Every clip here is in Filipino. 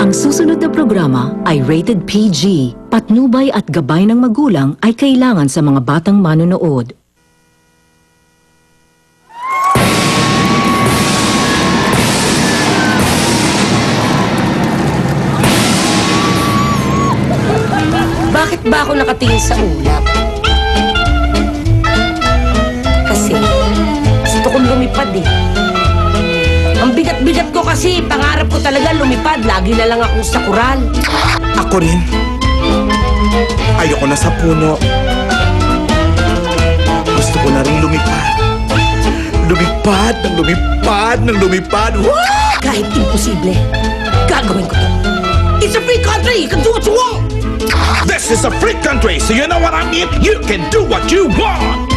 Ang susunod na programa ay rated PG. Patnubay at gabay ng magulang ay kailangan sa mga batang manonood. Bakit ba ako nakatingin sa ulap? Kasi gusto kong lumipad eh. Ang bigat-bigat ko kasi, pangarap ko talaga lumipad. Lagi na lang akong sa kural. Ako rin. Ayoko na sa puno. Gusto ko na rin lumipad. Lumipad ng lumipad ng lumipad. Wah! Kahit imposible, gagawin ko to. It's a free country! You can do what you want! This is a free country, so you know what I mean? You can do what you want!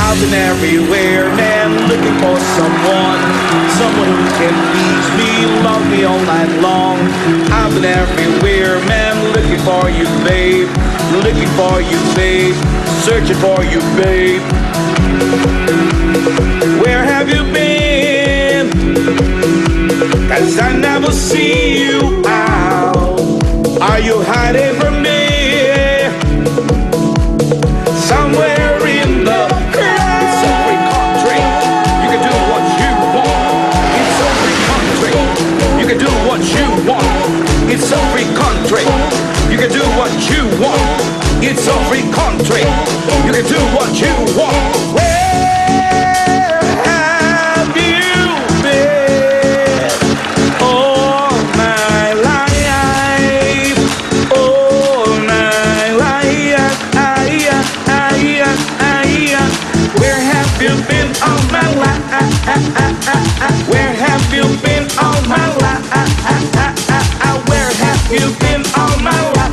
I've been everywhere, man, looking for someone who can please me, love me all night long. I've been everywhere, man, looking for you, babe, searching for you, babe. Where have you been? 'Cause I never see you out. Are you hiding from me? Somewhere in the crowd. It's a free country. You can do what you want. It's a free country. You can do what you want. It's a free country. You can do what you want. It's a free country. You can do what you want. Where have you been all my life? All my life. Where have you been all my life? Where have you been all my life? Where have you been all my life?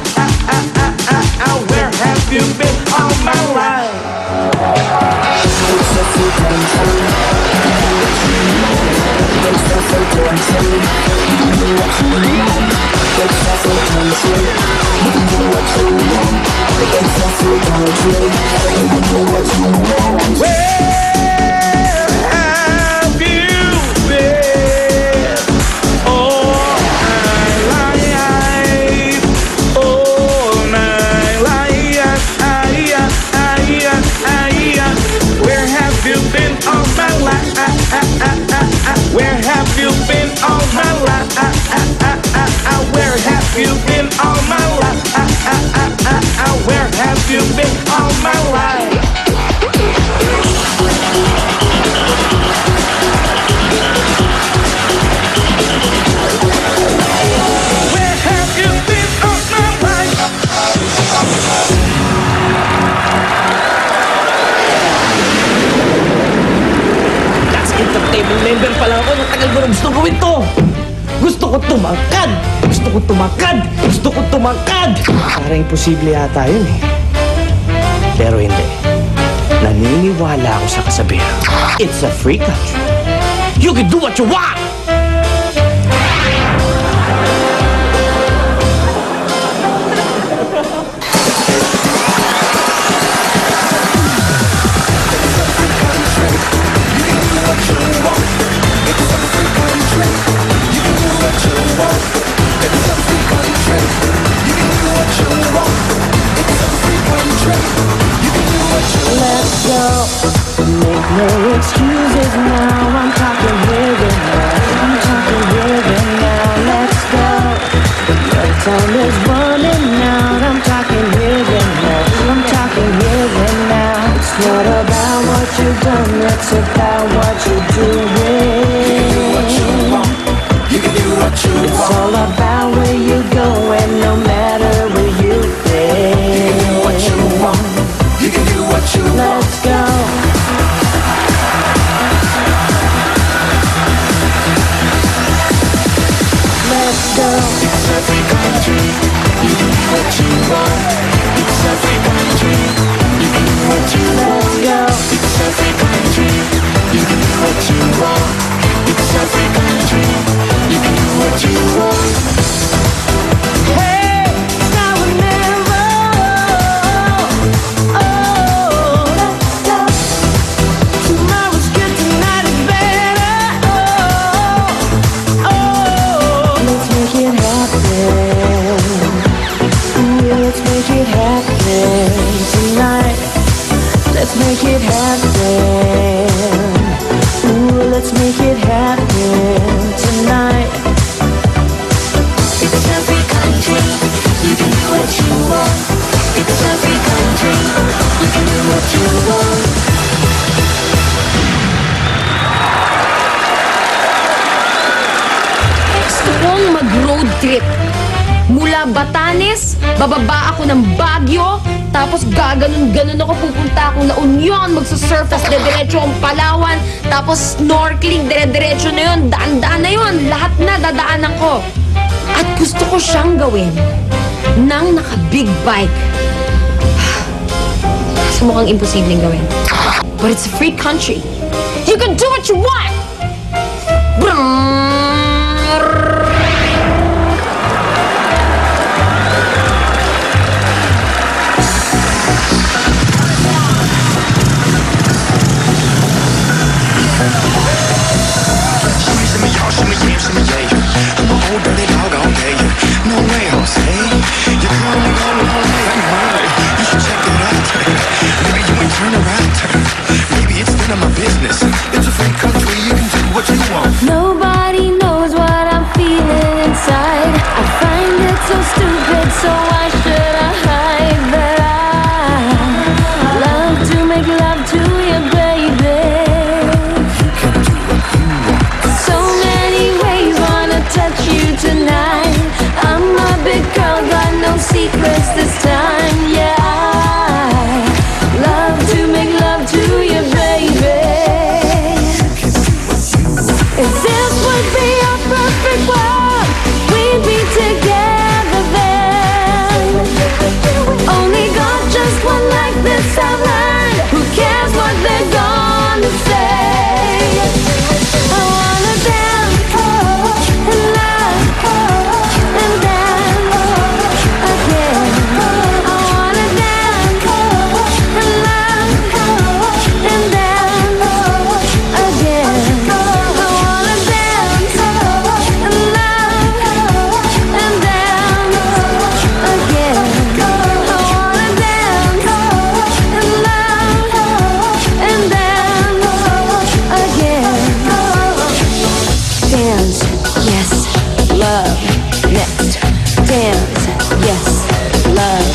Where have you been all my life? It's a free country. It's a free country. You can do what you want. It's a free country. You can do what you want. It's a free country. You can do what you want. Where have you been all my life? All my life. Where have you been all my life? Where have you been all my life? Where have you been all my life? Where have you been all my life? Where have you been all my life? That's entertainment member pa lang ako. Matagal ko na gusto gawin to. Gusto ko tumangkad! Gusto ko tumangkad! Gusto ko tumangkad! Parang imposible yata yun eh. Pero hindi. Naniniwala ako sa kasabihan. It's a free country. You can do what you want! Let's go. Make no excuses now. I'm talking here and now. I'm talking here and now. Let's go. Your time is running out. I'm talking here and now. I'm talking here and now. It's not about what you've done. It's about what you're doing. You can do what you It's want. all about where you're going, no matter where you've been. What you want. You can do what you want. Let's go. Let's go. It's a free country. road trip. Mula Batanes, bababa ako ng Baguio, tapos gaganon-ganon ako, pupunta akong La Union, magsasurf, tapos dediretso ang Palawan, tapos snorkeling, dire-diretso na yun, daan-daan na yun, lahat na dadaanan ko. At gusto ko siyang gawin nang naka-big bike. Sa mukhang imposibleng gawin. But it's a free country. You can do what you want! Brrrr. Shimmy y'all, shimmy yeah, shimmy yeah. I'm a old dirty dog all day. No way, Jose. You call me all night. You should check it out. Maybe you ain't turn around. Maybe it's none of my business. It's a free country, you can do what you want. Nobody knows what I'm feeling inside. I find it so stupid, so why should I hide that I love to make love to you, baby? So many ways wanna touch you tonight. I'm a big girl, got no secrets this time. Yeah, I love to make love to you, baby. If this would be a perfect world, we'd be together then. Only got just one like this, I've learned. Who cares what they're gonna say? I wanna dance, and love, and dance again. I wanna dance, and love, and dance again. I wanna dance, and love, and dance again. I wanna dance, and love, and dance again. Dance, yes, love, next. Dance, yes, love,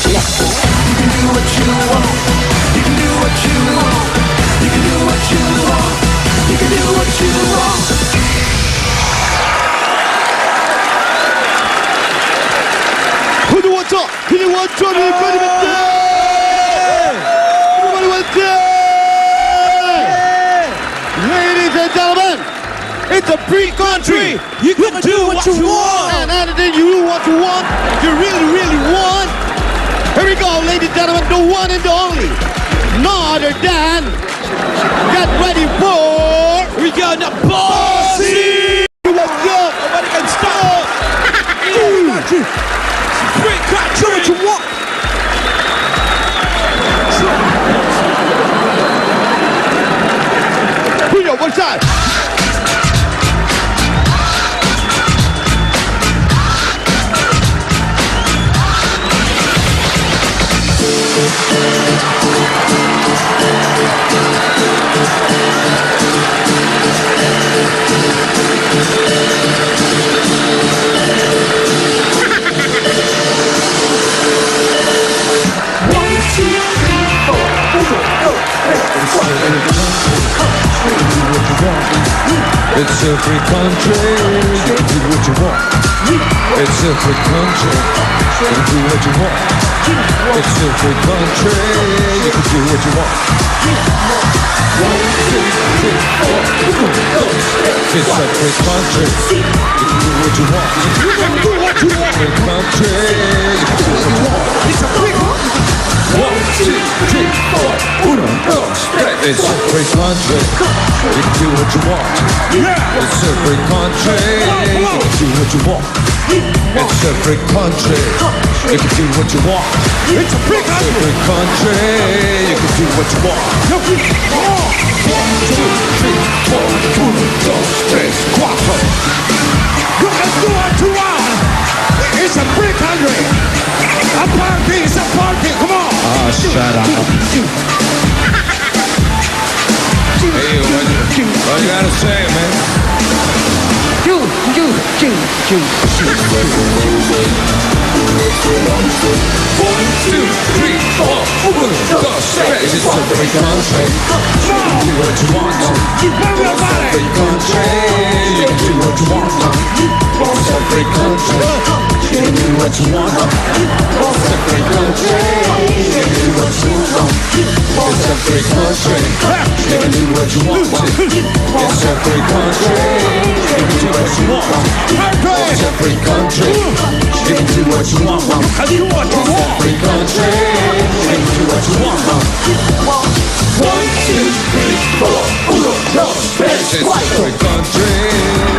next. You can do what you want. You can do what you want. You can do what you want. You can do what you want. Who do want to? Who do want to? Everybody want to? Everybody want to? Ladies and gentlemen, it's a free country. You can do what you want. And anything you want, you really, really want. Here we go, ladies and gentlemen, the one and the only. No other than. Get ready for. We got the bossy. Let's go. Nobody can stop. Free country. Do what you want. Bring it, one side. It's a free country, you can do what you want. It's a free country, you can do what you want. It's a free country, you can do what you want. 1, 2, 3, 4. It's a free country, you can do what you want. You can do what you want. Free country, you can do what you want. It's a free country. 1, 2, 3, 4. 1, 2, 3. It's a free country, you can do what you want. It's a free country, you can do what you want. It's a free country, you can do what you want. It's a free country, you can do what you want. 1, 2, 3, 4. 1, 2, 3, 4. You can do what you want. It's a free country. A party, it's a party. Come on. Oh, shut up. Hey, what you gotta say, man? One, two, three, four. It's a free country. You can do what you want. It's a free country. You can do what you want. It's a free country. You can do what you want. It's a free country. You can do what you want. It's a free country. You can do what you want. It's a free country. You can do what you want. It's a free country. You can do what you want. It's a free country. You can do what you want. 1, 2, 3, 4. Uno, dos, tres, cuatro. Free country.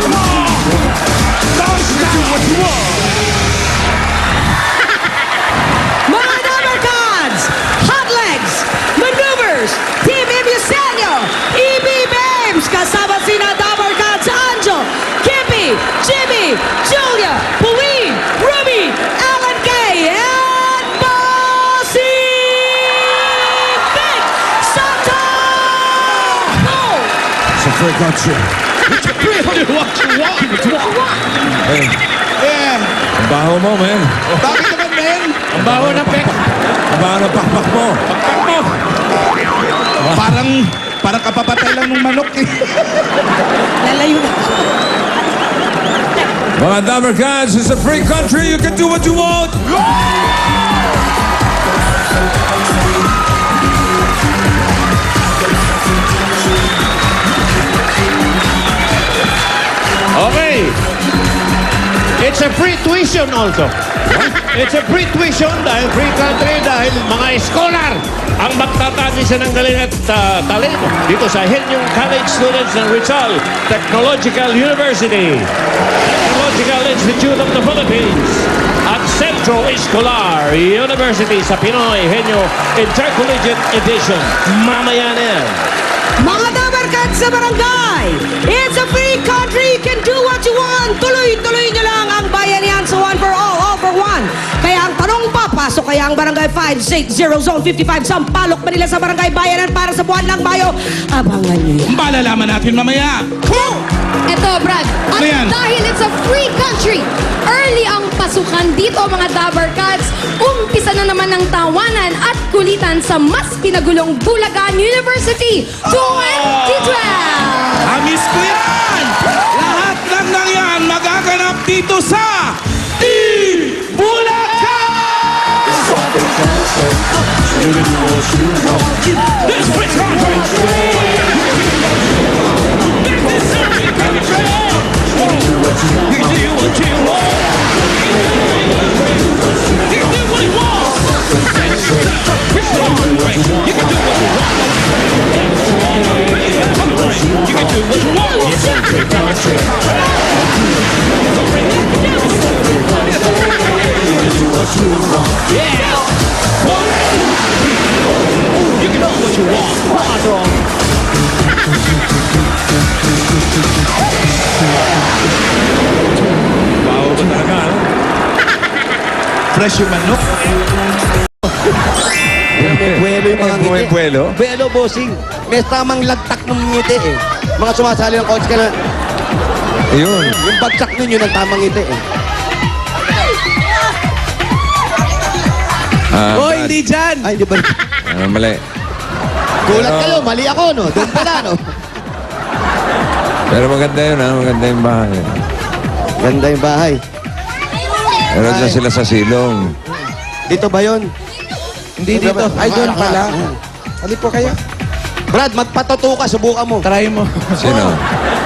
Come on. You can do what you want. Mga Dabarkads, Hot Legs, Maneuvers, Team Emuselio, EB Babes, kasama sina Dabarkads, Anjo, Kippy, Jimmy, Julia, Pauline, Ruby, Alan Kay, and Bossy Vic Santo! It's a free country. Do what you want. Yeah. Ang baho mo, man. Bakit naman, men? Ang baho ng pakpak mo. Parang kapapatay lang ng manok eh. Lalayo na. Mga Dabarkads, it's a free country. You can do what you want. Okay. It's a free tuition also. It's a free tuition dahil free country dahil mga scholar ang magtatagisa ng galing at talento dito sa Henyong College Students ng Rizal Technological University, Technological Institute of the Philippines at Centro Escolar University sa Pinoy Henyo Intercollegiate Edition. Mamaya na yan. Mga Dabarkads sa barangay, it's a free country, you can do what you want. Tuloy-tuloy nyo lang ang bayanihan sa one for all for one. Kaya ang tanong pa, pasok kaya ang barangay 560 Zone 55 Sampaloc, Manila sa barangay Bayanan para sa buwan ng Mayo. Abangan nyo yan. Malalaman natin mamaya. Eto, Brad. At Ano yan? dahil it's a free country, early ang pasukan dito, mga Dabarkads. Umpisa na naman ng tawanan at kulitan sa mas pinagulong Bulacan University 2012. Amis ko yan! Lahat ng nangyan magaganap dito sa Bulacan! This free country! This is free country! You can do what you want. You can do what you want. Free country! You can do what you want. You can do what you want. It's a free country. Yeah. 1, 2, 3, 4. You can do what you want. Quadro. Baho ba talaga, no? Fresh yung manok. Buwelo yung mga ngiti. Buwelo? Buwelo, bossing. May tamang lagtak ng ngiti eh. Mga sumasali ng coach ka na, Ayun. yung bagsak ninyo ng tamang ngiti eh. Oh, Hindi dyan. Ay, hindi ba? mali. Gulat kayo, mali ako, no? Doon pala, no? Pero maganda yun, ha? Maganda yung bahay. Ganda yung bahay. Pero dyan sila sa silong. Dito ba yun? Hindi dito. Ay, doon pala. Halip po kayo. Brad, magpatato ka, subukan mo. Try mo. Sino?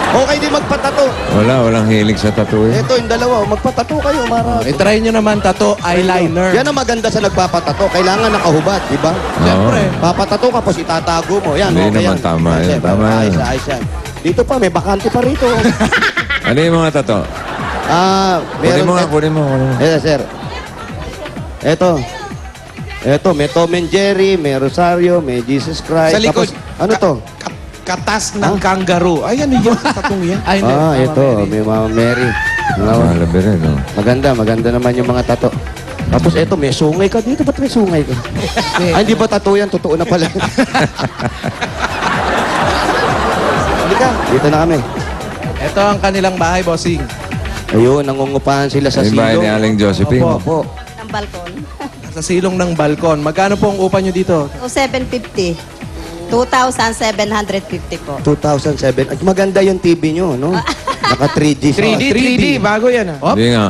Okay din magpatato. Walang hilig sa tattoo eh. Ito, yung dalawa, magpatato kayo, Mara. I-try nyo naman tato, eyeliner. Yan ang maganda sa nagpapatato. Kailangan nakahubad, di ba? Siyempre. Papatato ka, tapos itatago mo. Yan, Hindi okay naman yan. tama Yan, yan, sir. tama Ayos, yan. ayos yan. Dito pa, may bakante pa rito. Ano yung mga tattoo? Meron. Kunin mo. Ito, sir. Ito, may Tom and Jerry, may Rosario, may Jesus Christ. Sa likod. Tapos, ano to? Katas ng kangaroo. Ay, ano yan? Tatong yan? Ay, Ito, may Mama Mary. Malabi rin, no? Maganda naman yung mga tato. Tapos ito, may sungay ka dito. Ba't may sungay ka? Ay, hindi ba tato yan? Totoo na pala. Halika, dito na kami. Ito ang kanilang bahay, bossing. Ayun, nangungupahan sila sa Yung bahay silong. ni Aling Josephine. Opo. ng balkon. Sa silong ng balkon. Magkano po ang upa nyo dito? So, 750. 2,750 po. 2007. At maganda yung TV nyo, no? Naka 3D. 3D, bago yan ah. Hindi nga.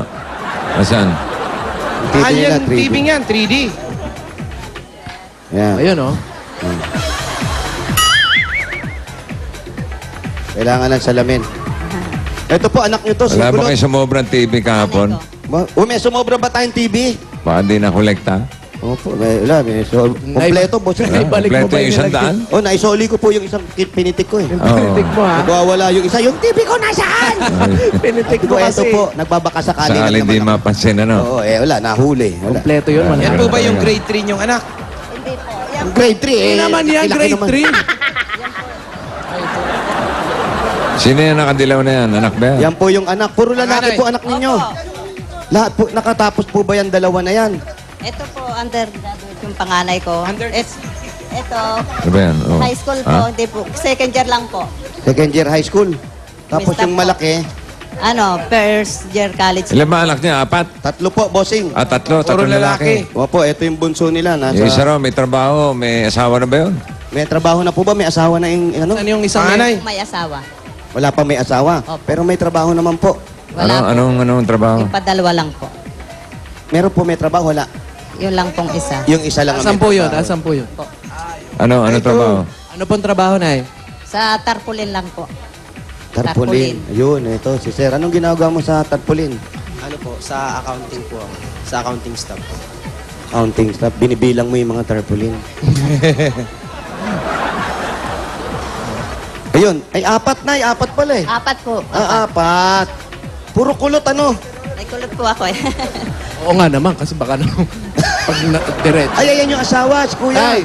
Asan? TV nila, 3D. TV yan, 3D. Yan. Ayun oh. Kailangan ng salamin. Ito po, anak nyo to. Wala ba Sigulot. kayo sumobrang TV kahapon? May sumobra ba tayong TV? Baka di na-kolekta? Opo, wala. Kompleto, boss. Naibalik mo Kompleto ba yung yung 100? Oh, naisoli ko po yung isang pinitik ko eh. Pinitik mo ha? Nagwawala yung isa. Yung TV ko nasaan? Pinitik Ito mo po, kasi. ito po. Nagbabaka sakali. Sakali di mapansin, ano? Oo, wala. Nahuli. Wala. Kompleto yun. Yan Yan po ba yung grade 3 yung anak? Ang grade 3 eh. Hindi naman yan, laki-laki grade naman. 3. Sino yung nakadilaw na yan? Anak ba yan? Yan po yung anak. Puro lalaki po anak ninyo. Lahat po, nakatapos po ba yan dalawa na yan? Ito po, undergraduate yung panganay ko. Ito, Ano ba yan? Oh. high school po, Ah? hindi po. Second year lang po. Second year high school. Tapos Mr. yung malaki, First year college. Ilan ba anak niya? 4? tatlo po, bossing. Tatlo. Tatlong lalaki. Opo, ito yung bunso nila. Yung isa Nasa, raw, may trabaho, may asawa na ba yun? may trabaho na po ba? May asawa na yung ano? Saan yung isang panganay? May asawa. Wala pa may asawa. Opo. Pero may trabaho naman po. Wala po. Anong trabaho? Yung padalawa lang po. Meron po may trabaho, wala. Yun lang pong isa. Yung isa lang ang Asan may po yun? trabaho. Asan po yun? Ano trabaho? Ano pong trabaho na eh? Sa tarpaulin lang po. Tarpaulin. Ayun, ito. Si Sir, anong ginagawa mo sa tarpaulin? Ano po, sa accounting po ako. Sa accounting staff po. Counting stuff. Binibilang mo yung mga tarpaulin. Ayun. Ay, apat na. Apat pala eh. Apat po. Apat. Puro kulot, ano? May kulot po ako eh. Oo nga naman, kasi baka naman pag diretso. Ay, ayan yung asawa, si Kuya. Tay.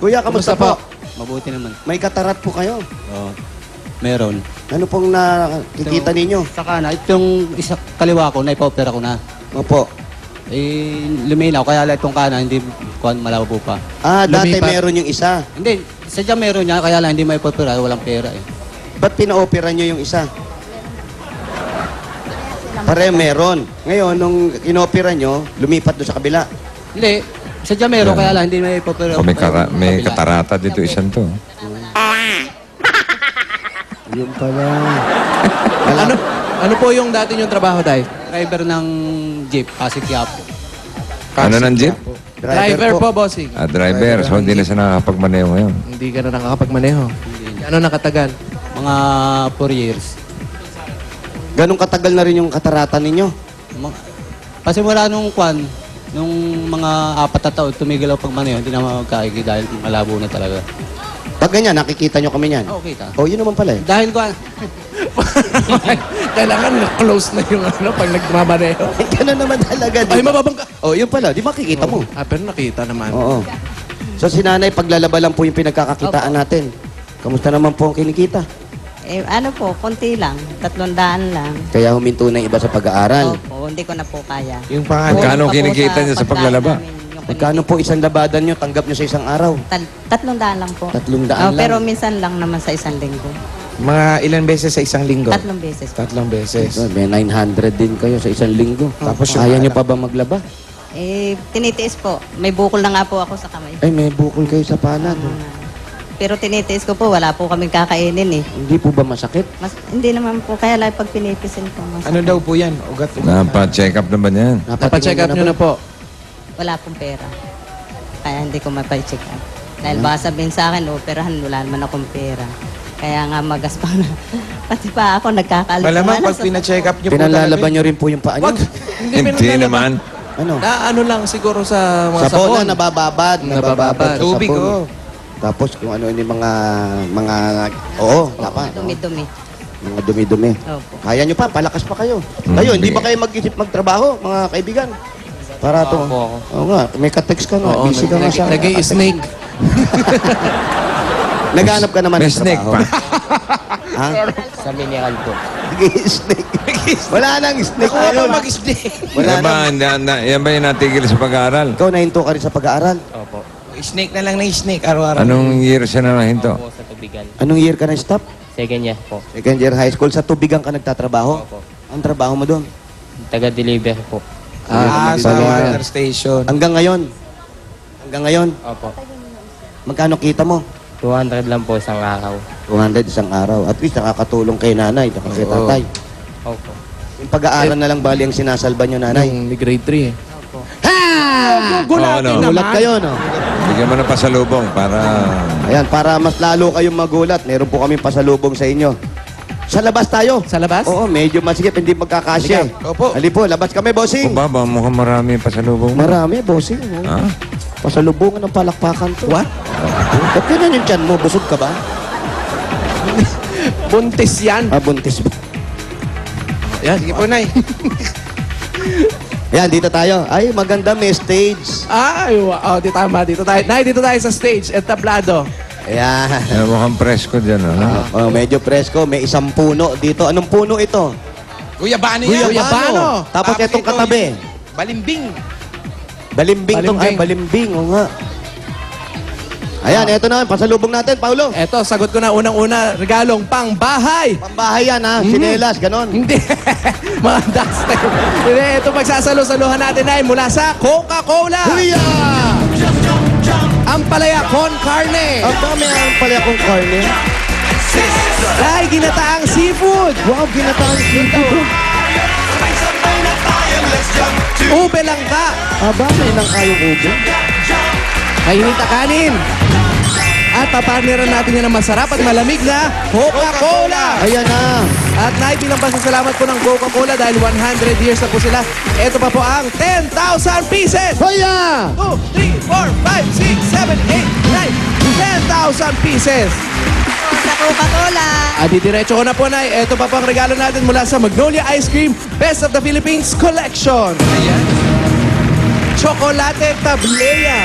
Kuya, kamusta po? Mabuti naman. May katarat po kayo. Oo. Meron. Ano pong nakikita ninyo? Sa kana, itong isa kaliwa ko, naipa-opera ko na. Opo. Eh, luminaw, kaya lang itong kana, hindi kuhan malabo pa. Ah, dati Lumipat. meron yung isa. Hindi, sadya meron niya, kaya lang hindi maipa-opera, walang pera eh. Ba't pina-opera nyo yung isa? Pare, meron. Ngayon, nung inopera nyo, lumipat doon sa kabila. Hindi, sadya meron, kaya lang hindi maipa-opera. O may kabila. katarata dito isang to. Yun pala. Ano po yung dati yung trabaho, Day? Driver ng jeep, Pasig Quiapo. Ano ng jeep? Driver po, bossing. Driver. So hindi na siya nakakapagmaneho ngayon. Hindi ka na nakakapagmaneho. Ano nakatagal? Mga 4 years. Ganong katagal na rin yung katarata ninyo? Pasimula nung kwan, nung mga 4 na taon, tumigil ako pagmaneho, hindi na magkaigi dahil malabo na talaga. Pag ganyan, nakikita nyo kami niyan. Okay ka. Oh, yun naman pala eh. Dahil kwan, Kailangan close na yung pag nagmamaneho. Ganun naman talaga. Di Ay, ba? mababang ka. Oh, yun pala. Di makikita mo. Pero nakita naman. Oo. So, si nanay, paglalaba lang po yung pinagkakakitaan natin. Kamusta naman po ang kinikita? Ano po, konti lang. 300 lang. Kaya huminto na yung iba sa pag-aaral. Opo, hindi ko na po kaya. Yung pangalan. Magkano Opo, kinikita niya sa paglalaba? Magkano po isang labadan nyo tanggap nyo sa isang araw? 300 lang po. 300 lang. Pero minsan lang naman sa isang linggo. Mga ilan beses sa isang linggo? 3 beses po. 3 beses. So, may 900 din kayo sa isang linggo. Tapos Kaya nyo pa ba maglaba? Tinitiis po. May bukol na nga po ako sa kamay. Ay, may bukol kayo sa palad. Pero tinitiis ko po, wala po kaming kakainin eh. Hindi po ba masakit? Hindi naman po, kaya lang pag pinipisin ko, Ano daw po yan? Ugat. Napa-check up na ba yan? Napacheck up nyo na po. wala pong pera. Kaya hindi ko mapay-check up. Dahil baka sabihin sa akin, operahan, wala naman akong pera. Kaya nga magaspang na. Pati pa ako nagkakalit. Malamang pag pina-check up nyo po Pinalalaban nyo rin po yung paa nyo? Wag. Hindi naman. Ano? Na ano lang siguro sa mga Sabon sabon. na nabababad. Nabababad. sa Tubig, sabon. oh. Tapos kung ano yung mga oo, dapat. Dumi-dumi. Mga dumi-dumi. Opo. Kaya nyo pa, palakas pa kayo. Kayo, hindi ba kayo mag-isip magtrabaho, mga kaibigan? Para to. Oo nga, may ka-text ka nga. Oo, Busy ka nga sa... nag-i-snake. Naghanap ka naman May ng snake trabaho. pa. Ha? sa mineral po. Nag-i-snake. Wala nang snake ngayon. mag-snake. Wala Yan ba, nang... yan ba yung natigil sa pag-aaral? Ikaw nahinto ka rin sa pag-aaral. Opo. Snake na lang na snake araw-araw. Anong year siya na nahinto? Opo, sa tubigan. Anong year ka na stop? Second year po. Second year high school. Sa tubigan ka nagtatrabaho? Opo. Ang trabaho mo doon? Taga-deliver po. sa Deliver. water station. Hanggang ngayon? Hanggang ngayon? Opo. Magkano kita mo? 200 lang po isang araw. 200 isang araw. At least nakakatulong kay nanay, kay tatay. Opo. Yung pag-aaral na lang bali ang sinasalba nyo, nanay. Yung grade 3 eh. Gugulatin Gulat kayo, no? Bigyan mo ng pasalubong para... Ayan, para mas lalo kayong magulat, meron po kami pasalubong sa inyo. Sa labas tayo. Sa labas? Oo, medyo masigip, hindi magkakasya. Opo. Hali po, labas kami, bossing. O ba, mukhang marami yung pasalubong mo. Marami, bossing. Oh. Ha? Pasalubungan ng palakpakan to. What? Ba't ganun yung tiyan mo? Busog ka ba? Buntis yan. Ah, buntis ba? Yan. Sige po, Nay. Ayan, dito tayo. Ay, maganda, may stage. Ay, di tama. Dito tayo. Nay, dito tayo sa stage. Entablado. Ayan. Mukhang presko dyan, ano? Oh, medyo presko. May isang puno dito. Anong puno ito? Guyabano Guyabano. Tapos itong katabi. Balimbing. Balimbing tong. Ay, balimbing. O nga. Ayan, eto na. Pasalubong natin, Paulo. Eto, sagot ko na unang-una. Regalong pang bahay. Pambahay yan, ha? Sinelas, ganon. Hindi. Mga duster. Hindi, ito magsasalo-saluhan natin ay mula sa Coca-Cola. Huya! Ampalaya con carne. Ang dami ang pala akong karne. Ay, ginataang seafood. Wow, ginataang seafood. Ube lang ka. Aba, may nang kayong ube. Mainita kanin. At papartneran natin yan ng masarap at malamig na Coca-Cola. Ayan na. At Nay, bilang pasasalamat po ng Coca-Cola dahil 100 years na po sila. Ito pa po ang 10,000 pieces. Hoya! 2, 3, 4, 5, 6, 7, 8, 9, 10,000 pieces. Sa Coca-Cola. At didiretso ko na po, Nay. Ito pa po ang regalo natin mula sa Magnolia Ice Cream Best of the Philippines Collection. Ayan. Chocolate Tablea.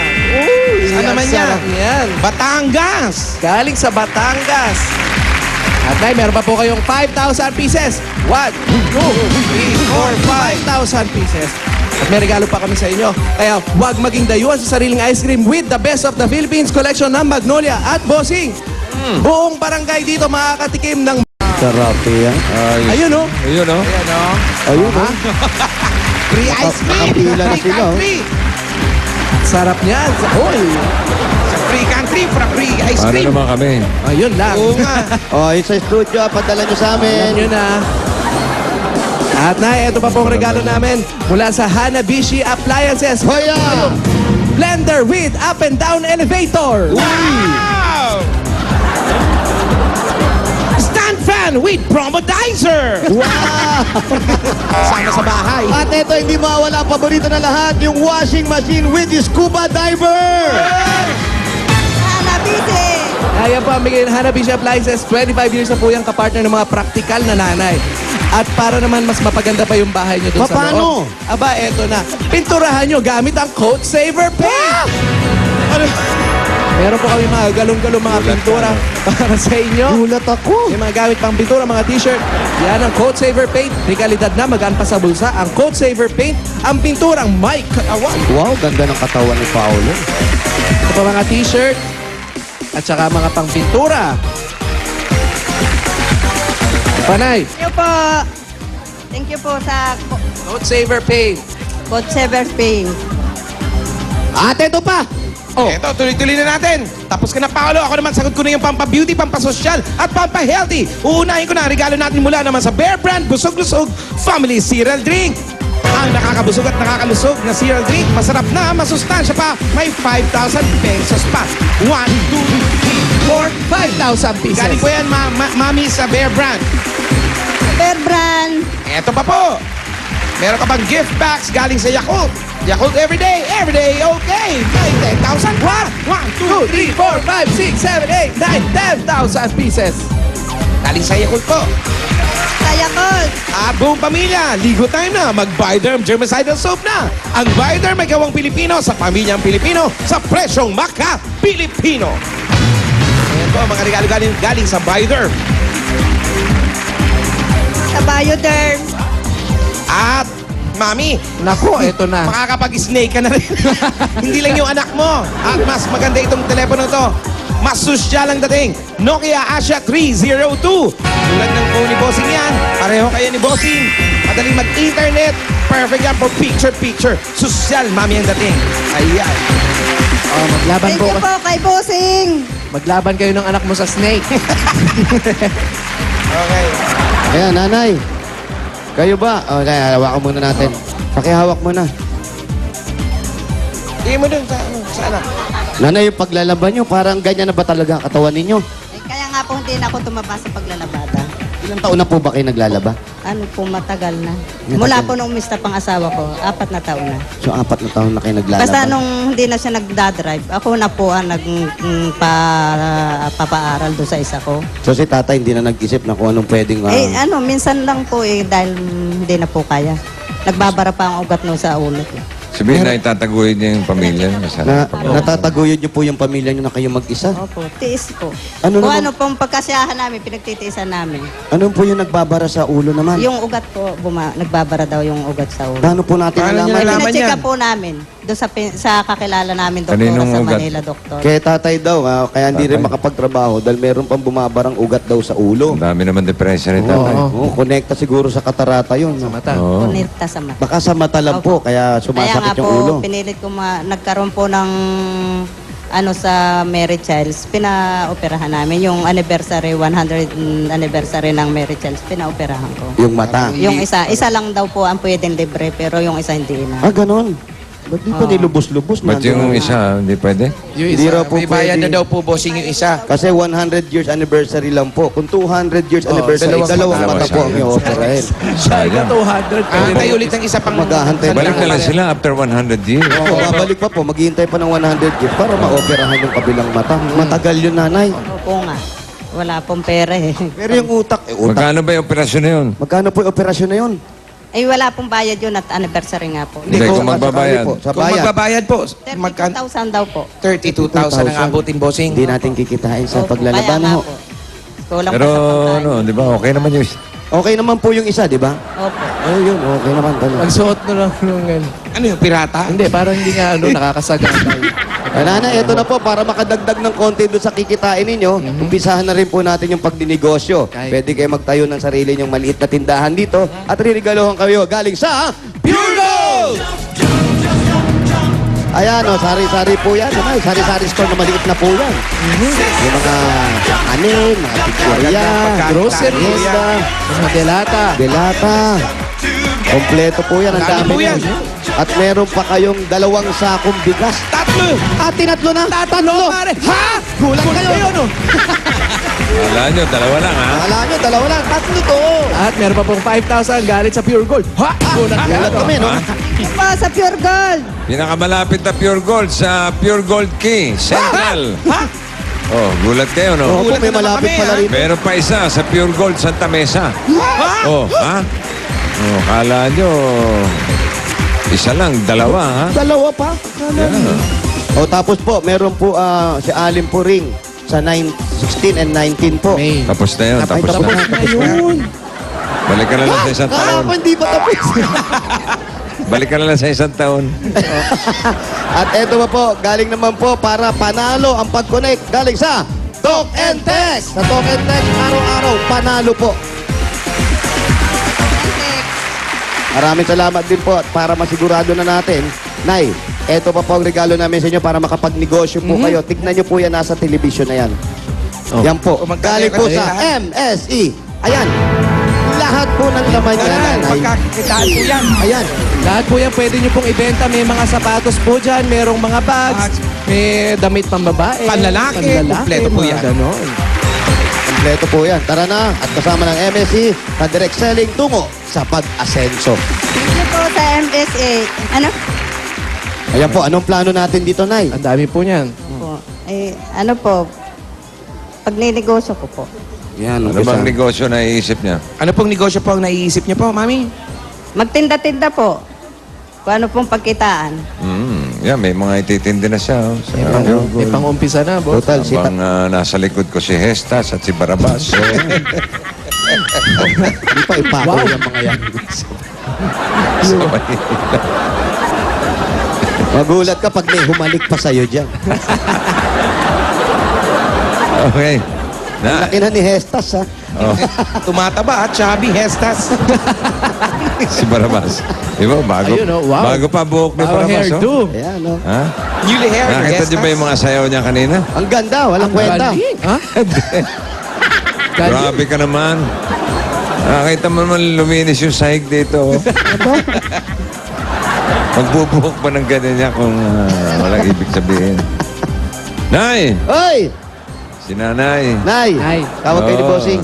Saan naman yan? Yan. Batangas. Galing sa Batangas. At Nay, meron pa po kayong 5,000 pieces. 1, 2, 3, 4, 5,000 pieces. At may regalo pa kami sa inyo. Kaya huwag maging dayuhan sa sariling ice cream with the Best of the Philippines Collection ng Magnolia at Bossing. Buong barangay dito makakatikim ng... Sarap yan. Ayun, oh. Ayun, no? Ayun, ha? Free ice cream. Nakapila na Free sila, oh. country. Sarap niyan. Hoy. Sa free country, free ice Para cream. naman kami. Ayun lang. Oo nga. Oh, yung sa studio, padala nyo sa amin. Yun na. At Nay, ito pa pong regalo namin mula sa Hanabishi Appliances. Hoya! Blender with up and down elevator. Wow! Stand fan with promodizer. Wow! Sama sa bahay. At ito, hindi mawala ang paborito na lahat, yung washing machine with the scuba diver! Hanabisi. Kaya po ang bigay ng Hanabishi Appliances. 25 years na po yung kapartner ng mga praktikal na nanay. At para naman mas mapaganda pa yung bahay nyo doon sa Paano? loob. Aba, eto na. Pinturahan nyo gamit ang Coat Saver Paint. Meron po kami mga galong-galong mga pintura para sa inyo. Gulat ako. Yung mga gamit pang pintura, mga t-shirt. Yan ang Coat Saver Paint. May kalidad na, magaan pa sa bulsa. Ang Coat Saver Paint, ang pinturang may katawan. Wow, ganda ng katawan ni Paolo. Ito pa mga t-shirt at saka mga pang pintura. Panay, Thank you po. Thank you po sa Coat Saver Paint. God Saver Pain. At ito pa. Oh. Eto, tuloy-tuloy na natin. Tapos ka na, Paolo. Ako naman, sagot ko na yung pampa-beauty, pampa-social, at pampa-healthy. Uunahin ko na, regalo natin mula naman sa Bear Brand Busog-Lusog Family Cereal Drink. Ang nakakabusog at nakakalusog na cereal drink. Masarap na, masustansya pa. May 5,000 pesos pa. 1, 2, 3, 4, 5,000 pieces. Galing po yan, mami, sa Bear Brand. Bear Brand. Eto pa po. Meron ka pang gift packs galing sa Yakult. Yakult everyday, okay. May 10,000 pa. 1, 2, 2, 3, 4, 5, 6, 7, 8, 9, 10,000 pieces. galing sa Yakult po. Sa Yakult. At buong pamilya, ligo time na. Mag-Bioderm Germicidal Soap na. Ang Bioderm may gawang Pilipino sa pamilyang Pilipino sa presyong maka-Pilipino. Ayan po, mga regalo galing sa Bioderm. Sa Bioderm. At, Mami, Nako, eto na. makakapag-snake ka na rin. Hindi lang yung anak mo. At mas maganda itong telepono to. Mas sosyal ang dating. Nokia Asha 302. Tulad ng phone ni Bossing yan. Pareho kayo ni Bossing. Madaling mag-internet. Perfect yan for picture-picture. Sosyal, Mami, ang dating. Ayan. Oh, maglaban Thank po. you po kay Bossing. Maglaban kayo ng anak mo sa snake. Okay. Ayan, nanay. Kayo ba? Okay, hawakan muna natin. Pakihawak mo na. Tingin mo dun sa anak. Nanay, yung paglalaban nyo, parang ganyan na ba talaga ang katawan ninyo? Kaya nga po hindi na ako tumaba sa paglalabada. Ilang taon na po ba kayo naglalaba? Ano po, matagal na. Matagal. Mula po nung umista pang asawa ko, 4 na taon na. So, 4 na taon na kayo naglalaba. Basta nung hindi na siya nagdadrive, ako na po ang papaaral doon sa isa ko. So, si tatay hindi na nag-isip na kung anong pwedeng... Minsan lang po dahil hindi na po kaya. Nagbabara pa ang ugat no sa ulo ko. Sabihin na itataguyod niya yung pamilya niya. Natataguyod niyo po yung pamilya niyo na kayo mag-isa? Opo, tiis po. Ano Kung naman- ano pong pagkasiyahan namin, pinagtitiisan namin. Anong po yung nagbabara sa ulo naman? Yung ugat po, nagbabara daw yung ugat sa ulo. Paano po natin Paano nalaman? niyo nalaman? Pinachika yan? po namin doon sa kakilala namin doktora Kaninong sa ugat? Manila, doktor. Kaya tatay daw, kaya hindi rin Tatay. makapagtrabaho dahil meron pang bumabarang ugat daw sa ulo. Ang dami naman depression ni tatay. Oo, konekta siguro sa katarata yun. Sa mata. Oo. Punirta sa mata. Baka sa mata lang po, kaya Kaya nga sumasakit yung po, ulo. pinilit ko nagkaroon po ng sa Mary Childs, pinaoperahan namin. Yung anniversary, 100 anniversary ng Mary Childs, pinaoperahan ko. Yung mata. Yung isa lang daw po ang pwedeng libre, pero yung isa hindi na. Ah, ganon. Ba't di pa nilubos-lubos? Ba't yung isa, hindi pwede? Yung Hindi isa, raw po may bayad pwede. na daw po, bossing yung isa. Kasi 100 years anniversary lang po. Kung 200 years anniversary, dalawang mata po ang i-operahin. Sayang. 200. Hintay ulit ng isa pang... Maghahantay. Balik na lang sila after 100 years. Oo, babalik pa po. Maghihintay pa ng 100 years para ma-operahan yung kabilang mata. Matagal yun, nanay. Opo nga. Wala pong pera eh. Pero yung utak, utak. Magkano ba yung operasyon na yun? Magkano po yung operasyon na yun? Ay wala pong bayad yun at anniversary nga po. Hindi, kung magbabayad. sakali po, sa Kung bayan, magbabayad po, 32,000 daw po. 32,000 ang abutin, bossing. hindi natin kikitain sa Opo, kaya paglalaban nga ho. po. Kulang Pero pa sa pagkain. ano, di ba, okay naman yung... Okay naman po yung isa, di ba? Opo. Oh, yun, okay naman. Magsuot mo lang nung... Ano yung pirata? Hindi, parang hindi nga nakakasagatan. Nanay, ito na po, para makadagdag ng konti doon sa kikitain ninyo, umpisahan na rin po natin yung pagdinegosyo. Okay. Pwede kayo magtayo ng sarili nyong maliit na tindahan dito at ririgalohan kayo galing sa Pure Gold! Ayan, sari-sari po yan. Ay, sari-sari store na maliit na po yan. Yung mga anin, mga pizzeria, Grocery. fiesta, Mga delata. delata. Kompleto po yan. Ang Dami dami po yan. yan. At meron pa kayong 2 sakong bigas. Tatlo! Tinatlo na. Tatlo. Ha? Gulat kayo. Ano? Wala nyo, dalawa lang ha? Akala nyo, 2 lang. Tatlo to. At meron pa pong 5,000 galing sa Pure Gold. Ha! Gulat kami, no? Pa sa Pure Gold! Pinakamalapit na Pure Gold sa Pure Gold Key, Central. Oh, gulat kayo, no? Oo, may malapit pala rito. Meron pa isa sa Pure Gold Santa Mesa. Oh, ha? Oh, kala nyo, isa lang, dalawa, ha? 2 pa. O tapos po, meron po si Alim po ring sa 16 and 19 po. May. Tapos na yun, Ay, tapos tapos na. na yun. Balik ka na lang sa isang taon. Ako hindi pa tapos. Balik ka na lang sa isang taon. At eto pa po, galing naman po para panalo ang pag-connect galing sa Talk and Text. Sa Talk and Text, araw-araw, panalo po. Maraming salamat din po at para masigurado na natin, Nay, eto pa po ang regalo namin sa inyo para makapagnegosyo po kayo. Tignan nyo po yan, nasa television na yan. Yan po. Galing po sa MSE. Ayan. Lahat po ng laman yan, Nanay. Pagkakitaan po yan. Ayan. Lahat po yan pwede nyo pong ibenta. May mga sapatos po dyan, merong mga bags, may damit pang babae, Panlalaki, kumpleto po mga yan. ganon. Kompleto po yan. Tara na. At kasama ng MSE, na direct selling tungo sa pag-asenso. Thank you po sa MSA. Ano Ayan po, anong plano natin dito, Nay? Ang dami po niyan. po? Ano po? Pagninegosyo ko po. Yan, Ano bang negosyo na iisip niya? Ano pong negosyo po ang naiisip niyo po, Mami? Magtinda-tinda po. Kung ano pong pagkitaan. Yan, may mga ititindi na siya. Oh, sa May pang-umpisa na, boss. Total, Habang nasa likod ko si Hestas at si Barabas. So, Hindi pa ipako yung mga yan. Magulat ka pag may humalik pa sa'yo dyan. okay. Na, Laki na ni Hestas, ha? oh. Tumataba at chubby hestas. Si Barabas. Di ba? Bago, Ayun, oh, wow. bago pa buhok ni Bago Barabas. hairdo. Oh. Ayan, no? Ha? Newly hair. Nakita niyo ba yung mga sayaw niya kanina? Ang ganda, walang kwenta. Ha? Grabe ka naman. Nakita mo naman luminis yung sahig dito. Oh. Magbubuhok pa ng ganyan niya kung walang ibig sabihin. Nay! Hoy! Si Nanay. Nay! Nay. Tawag kayo ni Oo. Bossing.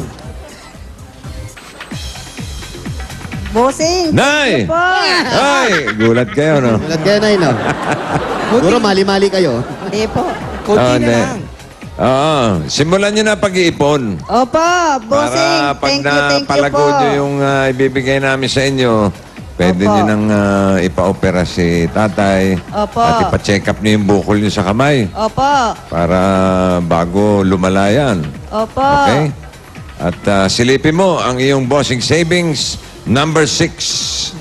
Bossing, Nay! po. Ay! Gulat kayo, no? Ulat kayo, Nay, no? Puro mali-mali kayo. Hindi po. Kunti na hindi. lang. Oo. Simulan niyo na pag-iipon. Opo, Bossing. Para pag Thank you po. napalago niyo yung ibibigay namin sa inyo, pwede Opo. niyo nang ipa-opera si tatay. Opo. At ipa-check up niyo yung bukol niyo sa kamay. Opo. Para bago lumala yan. Opo. Okay? At silipin mo ang iyong bossing savings number 6.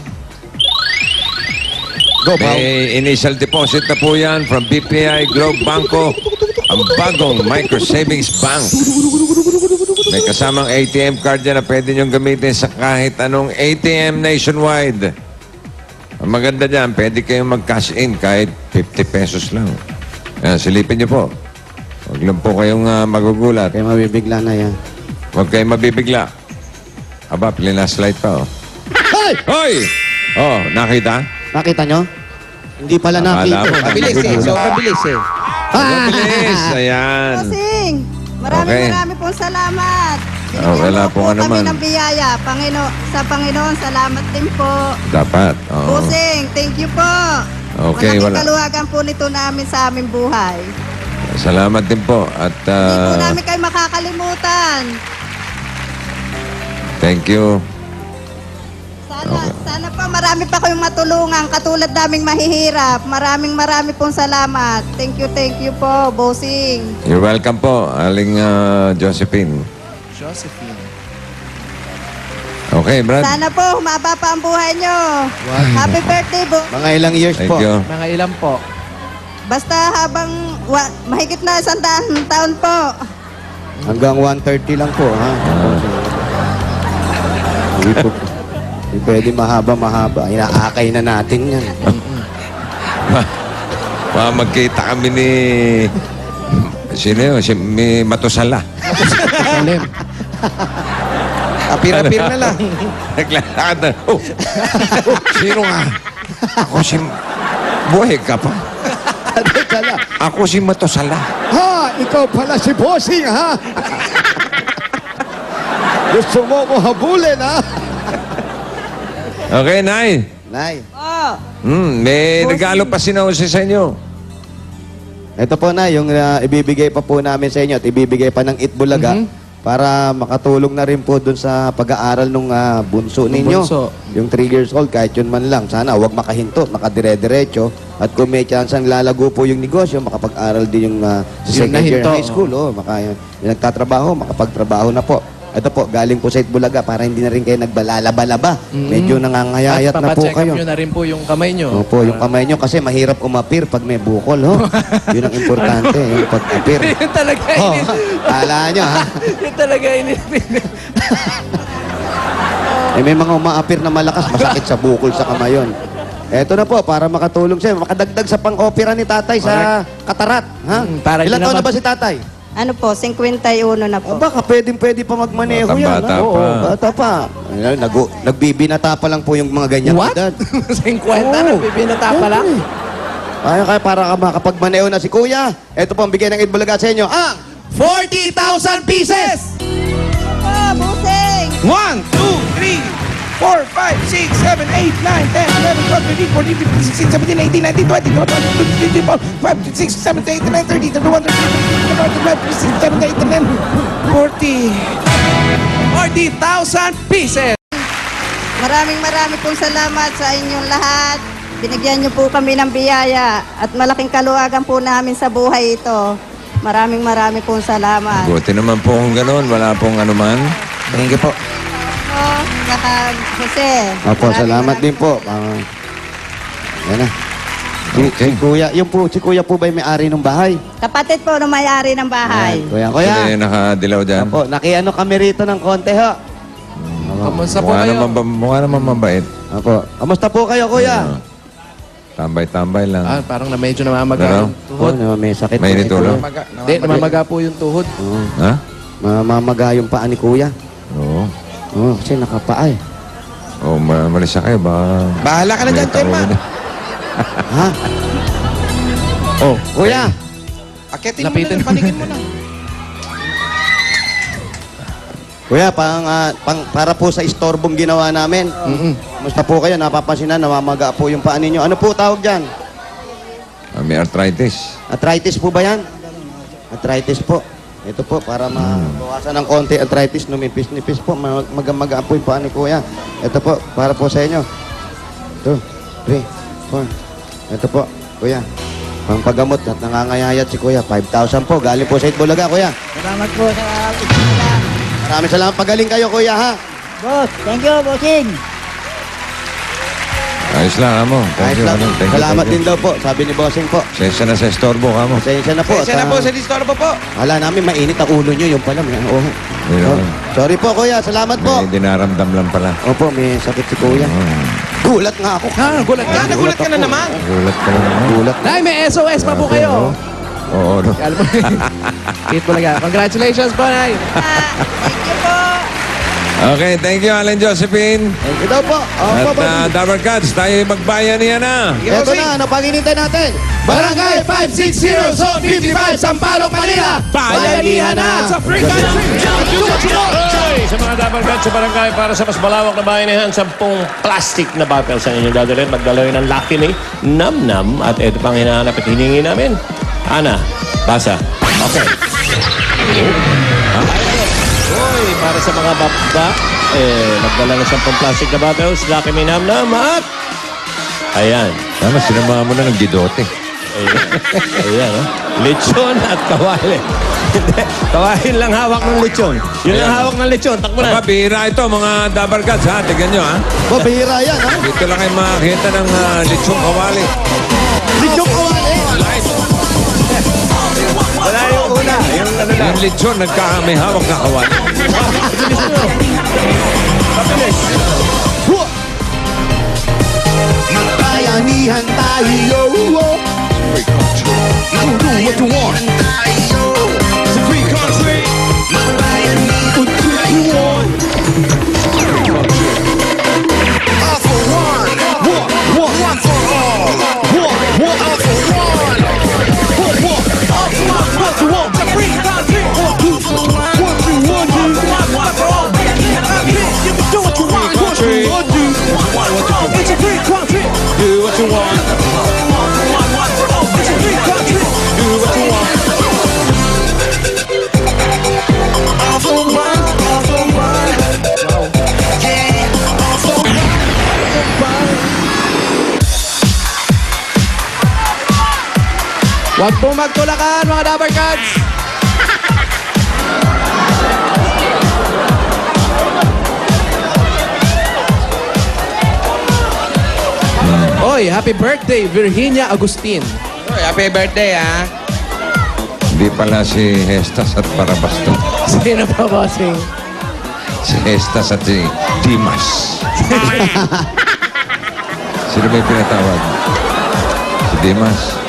Go, Pao. May initial deposit na po yan from BPI Globe Banco, ang bagong micro savings bank. May kasamang ATM card yan na pwede niyong gamitin sa kahit anong ATM nationwide. Ang maganda dyan, pwede kayong mag-cash in kahit 50 pesos lang. Yan, silipin niyo po. Huwag lang po kayong magugulat. Kaya mabibigla na yan. Huwag kayong mabibigla. Aba, slide pa, oh. Hoy! Hoy! Oh, nakita? Nakita nyo? Hindi pala nakita. Akala mo, Mabilis eh. Sobrang bilis eh. Mabilis, ayan. Bossing, Okay. marami pong salamat. Oh, wala Binigyan po mo nga kami naman. ng biyaya. Sa Panginoon, salamat din po. Dapat, oo. Bossing, thank you po. Okay, Malaking wala. kaluwagan po nito namin sa aming buhay. Salamat din po. At Hindi po namin kayo makakalimutan. thank you. Sana pa marami pa kayong matulungan katulad naming mahihirap. Maraming pong salamat. Thank you po, Bossing. You're welcome po, Aling Josephine. Josephine. Okay, Brad. Sana po humaba pa ang buhay nyo. Happy birthday, Mga ilang years Thank po. you. Mga ilan po? Basta habang mahigit na 100 taon po. Hanggang 130 lang po, ha? Hindi po. Hindi pwede mahaba. Inaakay na natin yan. Magkita kami ni... Sino yun? Si Matusala. Salim. Apir-apir na lang. Naglalakad na. Oh! Sino nga? Ako si... Buhay ka pa. Ako si Matusala. Ha! Ikaw pala si Bossing, ha? Gusto mo ko habulin, ha? Okay, Nay. Nay, Oh, May regalo pa si Jose sa inyo. ito po na, yung ibibigay pa po namin sa inyo at ibibigay pa ng Itbulaga para makatulong na rin po dun sa pag-aaral ng bunso ninyo. bunso. Yung 3 years old, kahit yun man lang. Sana huwag makahinto, makadire-diretso. At kung may chance ang lalago po yung negosyo, makapag-aral din yung second year nahinto, high school. Oh, yung nagtatrabaho, makapagtrabaho na po. Ito po, galing po sa Itbulaga para hindi na rin kayo nagbalalaba-laba. Medyo nangangayayat At na po papacheck up kayo. nyo na rin po yung kamay nyo. Opo, yung kamay nyo kasi mahirap umapir pag may bukol, ho. Yun ang importante, yung pag-apir. Yun talaga Oh, init. kala nyo, ha? Yun talaga init. May mga umaapir na malakas, masakit sa bukol sa kamay yun. Eto na po, para makatulong siya, makadagdag sa pang-opera ni tatay sa katarat, ha? para Ilan hindi taon na naman- ba si tatay? ano po, 51 na po. Baka pwede pa magmaneho yan. Batang-bata ha? Oo, pa. bata pa. Nagbibinata pa lang po yung mga ganyan What? edad. 50 na, bibinata pa lang. Kaya para makapagmaneho na si kuya, eto po ang bigay ng Itbulaga sa inyo. 40,000 pieces! Oh, Bossing! 1, 2, 3, 4, 5, 6, 7, 8, 9, 10, 11, 12, 13, 14, 15, 16, 17, 18, 19, 20, 21, 22, 23, 24, 25, 26, 27, 28, 29, 30, 31, 32, 33, 34, 35, 36, 37, 38, 39, 40,000 pieces! Maraming pong salamat sa inyong lahat. Binigyan niyo po kami ng biyaya at malaking kaluwagan po namin sa buhay ito. Maraming pong salamat. Buti naman po kung gano'n. Wala pong anuman. Thank you po. Oh, saka Jose. Opo, salamat din po. Yan na. Si kuya, si kuya po ba yung may-ari ng bahay? Kapatid po ng may-ari ng bahay. Kuya, Sino yung nakadilaw dyan? Opo, nakiano kami rito ng konti ho. Kamusta po kayo? Mukha naman mabait. Opo. Kamusta po kayo, kuya? Tambay-tambay lang. Parang na medyo namamaga Ano? yung tuhod. May sakit po Mainit si ulo? kuya. Hindi, namamaga po yung tuhod. Ha? Mamamaga yung paa ni kuya. Oo. Oo, kasi nakapaa eh. Oh, malisa kayo ba? Bahala ka na dyan, Tema. Ha? Oh, kuya. Akitin mo na, paligin mo na. Kuya, para po sa istorbong ginawa namin. Musta po kayo? Napapansin na, namamaga po yung paa ninyo. Ano po tawag dyan? May arthritis. Arthritis po ba yan? Arthritis po. Ito po, para mabawasan ng konti arthritis, numipis-nipis po, maga po yung paa ni kuya. Ito po, para po sa inyo. 2, 3, 4. Ito po, kuya. Pangpagamot at nangangayayat si kuya. 5,000 po. Galing po sa Itbulaga, kuya. Salamat po sa Itbulaga. Maraming salamat. Pagaling kayo, kuya, ha? Boss, thank you, bossing. Ayos lang, amo. Thank you. Ayos lang. Thank you, Salamat thank din you. daw po, sabi ni Bossing po. Sensya na sa estorbo ka mo. Pasensya na po. Pasensya na po sa distorbo po. Wala namin, mainit ang ulo nyo. Yung pala, oh. Ayun. Sorry po, kuya. Salamat po. May dinaramdam lang pala. Opo, may sakit si kuya. Gulat nga ako. Gulat ka. Nagulat ka na naman. Gulat ka lang naman. Gulat. Nay, may SOS pa po kayo. Oo, no. Alam mo, Itbulaga. Congratulations po, Nay. Thank you po. Okay, thank you, Alan Josephine. Thank you daw po. At Dabber Cats, tayo magbayanihan na. Ito na, ano pag-inintay natin? Barangay 560 Zone 55 Sampaloc, Manila. Bayanihan na sa Free Country. Hey, sa mga Dabber Cats sa barangay, para sa mas malawak na bayanihan, 10 plastic na bottles ang inyong dadalhin. Magdala ng Lucky Me, Nam Nam, at ito pang hinahanap at hiningi namin. Ana, basa. Okay. Hoy, para sa mga baba, magdala ng 10 plastic na bottles, Lucky Me, Nam Nam, at ayan. Tama, sinamahan mo na ng gidote. Ayan, oh. Lechon at kawali. Kawain lang hawak ng lechon. Yun ang hawak ng lechon. Takbo na. Aba, bihira ito, mga Dabber Cats, ha? Tignan nyo, ha? Oh, bihira yan, ha? Dito lang kayo makakita ng lechong kawali. Lidyong kawali. Wala yung una. Yung ano lang. Yung lechon, may hawak na kawali. Magbayanihan tayo. Free country. You can do what you want. It's a free country. What you want. All for one. One for all. All for one. All for one. What you want. It's a free country. What you want. One for all. You can do what you want. What you want. It's a free country. Do what you want. It's a free country. Do what you want. All for one. All for one. Yeah. All for one. Huwag pong magtulakan, mga Dabber Cats. Oy, happy birthday, Virginia Agustin. Happy birthday, ha? Hindi pala si Hestas at Barabas to. Sino pa, bossing? Si Hestas at si Dimas. Sino may pinatawag? Si Dimas.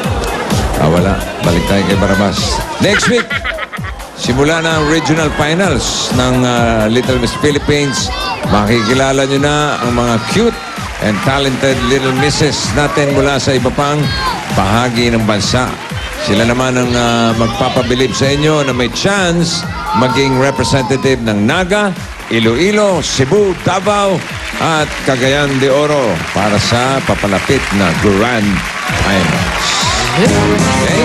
Wala. Balik tayo kay Barabas. Next week, simula na ang regional finals ng Little Miss Philippines. Makikilala nyo na ang mga cute and talented little misses natin mula sa iba pang bahagi ng bansa. Sila naman ang magpapabilib sa inyo na may chance maging representative ng Naga, Iloilo, Cebu, Davao at Cagayan de Oro para sa papalapit na Grand Finals. Okay?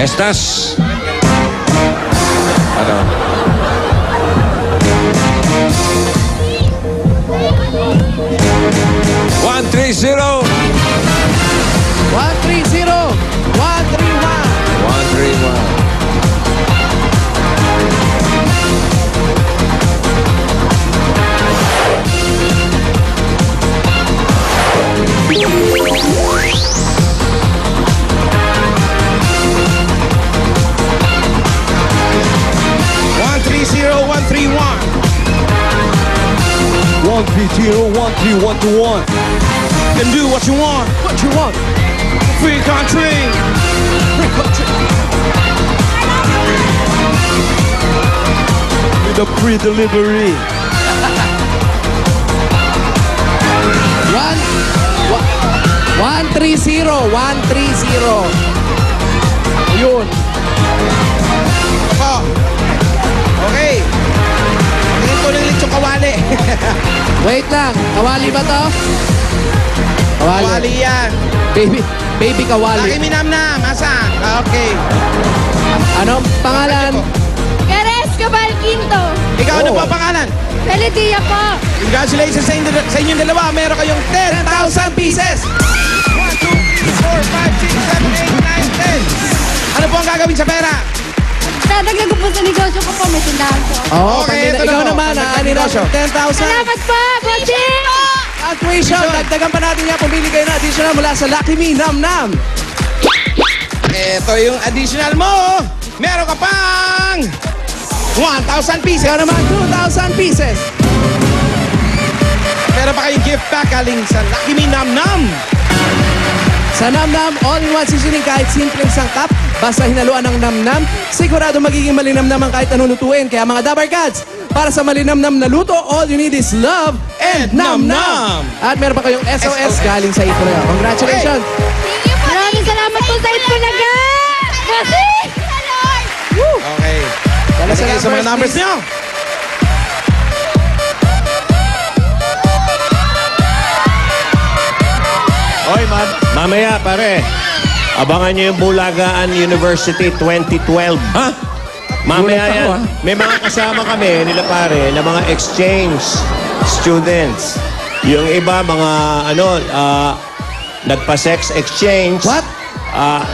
Estas? Ano? One, 3-0. 130, 131. 1-3-1. 1-0-1-3-1-2-1. Can do what you want. What you want? Free country. Free country. With a free delivery. 130. 130. Ayun. Ako. Okay. Tingin ko lang litsong kawali. Wait lang. Kawali ba to? Kawali yan. Baby kawali. Laki minamnam. Asa? Okay. Anong pangalan? Keres Cabal Quinto. Ikaw ano pa pangalan? Pelidia po. Congratulations sa inyong dalawa. Meron kayong 10,000 pieces. 1, 2, 3, 4, 5, 6, 7, 8, 9, 10. Ano po ang gagawin sa pera? Dadagdag ko po sa negosyo ko po. May tindahan po. Okay, ito ikaw naman. Ani na 10,000. Salamat po, Bossing! Ang tuition, dagdagan pa natin yan. Pumili kayo na additional mula sa Lucky Me Nam Nam. Ito yung additional mo. Meron ka pang 1,000 pieces. Ikaw naman, 2,000 pieces. Meron pa kayong gift pack galing sa Lucky Me Nam Nam. Sa Nam Nam, all-in-one seasoning kahit simpleng sangkap, basta hinaluan ng Nam Nam, sigurado magiging malinamnam ang kahit anong lutuin. Kaya mga Dabar Cats, para sa malinamnam na luto, all you need is love and Nam Nam. At meron pa kayong SOS galing sa Itbulaga. Congratulations! Maraming salamat po sa Itbulaga! Bossing! Okay. Dala sa mga numbers niyo. Oy, mamaya pare. Abangan nyo yung Bulagaan University 2012. Ha? Mamaya Gulat ako, yan. ha? May mga kasama kami nila pare na mga exchange students. Yung iba mga nagpa-sex exchange. What?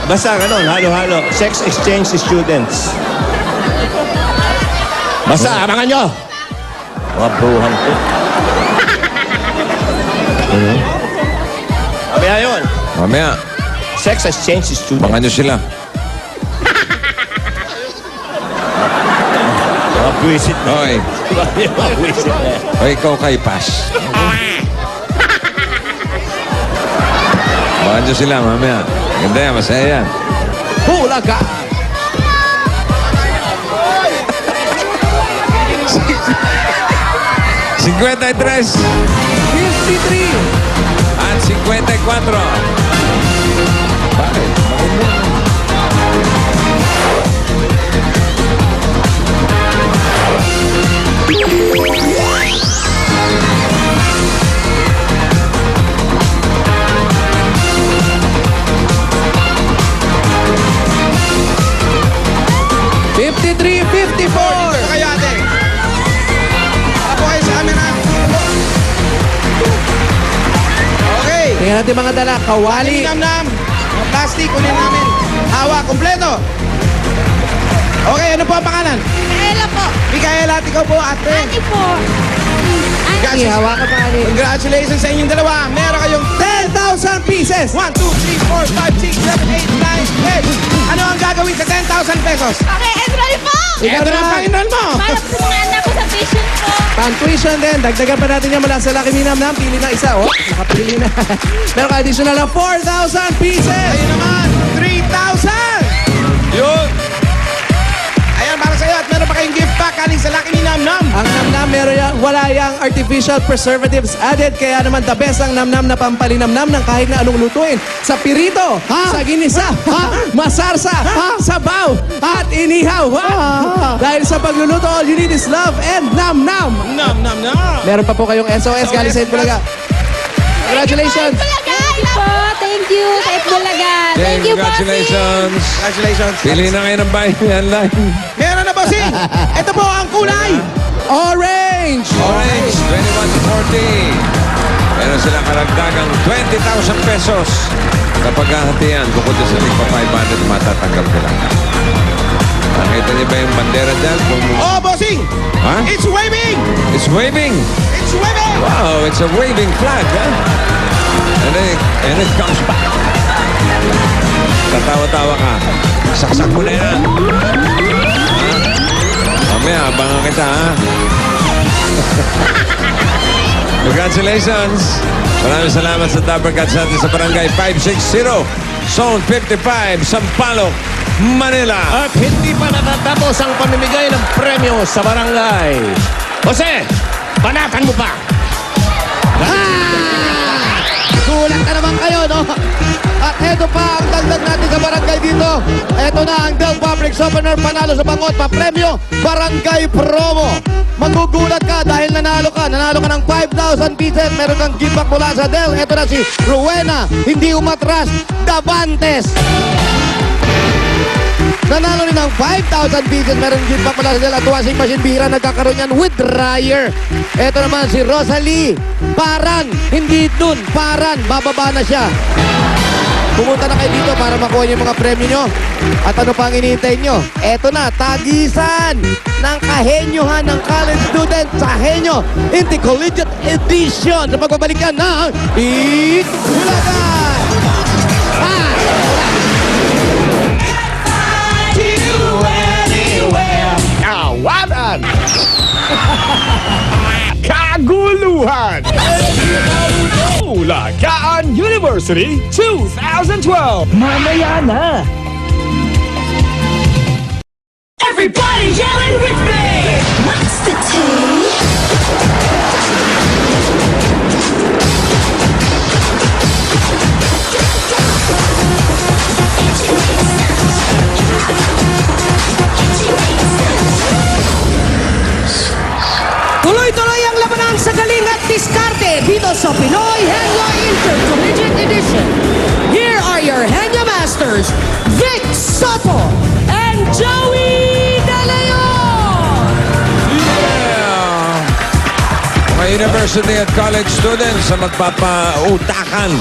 Basta ganun, halo-halo. Sex exchange students. Basta, abangan nyo. Mga bruhan ko. Mamaya yun. Mamaya, Sex exchange students. bangan nyo sila. Mga buwisit na. Hoy, Mga buwisit na. hoy, ikaw kay Pas. Bangan nyo sila mamaya. Ganda yan, masaya yan. Bulaga! $53 53! at 54. Bakit? Maganda. Kayo ate. Apo kayo sa camera. Okay. Tingnan natin mga dala. Kawali. Nam-nam. Plastic, kunin namin. Hawa, kompleto. Okay, ano po ang pangalan? Ella po. Mikaela, at ikaw po, ate. Ani po. Ani. Hawa ka pa, ate. Congratulations sa inyong dalawa. Meron kayong 10,000 pieces. 1, 2, 3, 4, 5, 6, 7, 8, 9, 10. Ano ang gagawin sa 10,000 pesos? Okay, enroll po! Ito na ang final mo. Para po sa mga anak ko sa vision po. Pang-tuition din. Dagdagan pa natin yan mula sa Lucky Me Nam Nam. Pili na isa. Oh, nakapili na. Meron ka additional na 4,000 pieces. Ayun naman, 3,000. Yun. Ayan, para sa'yo. At meron pa kayong gift pack galing sa Lucky Me Nam Nam. Ang Nam Nam, meron yan, wala yung artificial preservatives added. Kaya naman the best ang Nam Nam na pampalinamnam ng kahit na anong lutuin. Sa pirito, sa ginisa, masarsa, sabaw, at inihaw. Dahil sa pagluluto, all you need is love and Nam Nam. Nam Nam Nam. Meron pa po kayong SOS galing sa Itbulaga. Congratulations. Thank you po. Thank you sa Itbulaga. Thank you, Bossing. Congratulations. Congratulations. Pili na kayo ng bahay ni online. Meron na, bossing. Ito po ang kulay. Orange. Orange, 21 to 40. Meron silang karagdagang 20,000 pesos. Kapag hahatian, bukod sa tigpa 500, matatanggap nila. Nakita niyo ba yung bandera dyan? Oh, bossing. Ha? It's waving. It's waving. It's waving. Wow, it's a waving flag, huh? And it comes back. Tatawa-tawa ka. Saksak mo na yan. Mamaya, abangan kita, ha? Congratulations! Maraming salamat sa Dabber Cats natin sa Barangay 560, Zone 55, Sampaloc, Manila. At hindi pa natatapos ang pamimigay ng premyo sa barangay. Jose, banatan mo pa! Gulat na naman kayo, no? At eto pa ang dagdag natin sa barangay dito. Eto na ang Del Fabrics Opener panalo sa bangot pa premyo Barangay Promo. Magugulat ka dahil nanalo ka. Nanalo ka ng 5,000 pieces. Meron kang gift back mula sa Del. Eto na si Rowena. Hindi umatras. Davantes. Nanalo rin ng 5,000 pieces. Meron gift back mula sa Del at washing machine. Bihira nagkakaroon yan with dryer. Eto naman si Rosalie. Paran. Hindi dun. Paran. Bababa na siya. Pumunta na kayo dito para makuha niyo yung mga premyo nyo. At ano pa ang hinihintay nyo? Eto na, tagisan ng kahenyohan ng college student sa Henyo Intercollegiate Edition sa pagbabalikan ng Itbulagan! Kawanan! Kaguluhan! Ulagaan University 2012! Mamaya na! Everybody yelling with me! What's the tea? Tuloy-tuloy ang labanan sa galing at diskarte dito sa Pinoy Henyo Intercollegiate Edition. Here are your Henyo Masters, Vic Soto and Joey De Leon! Yeah! Mga university at college students na magpapautakan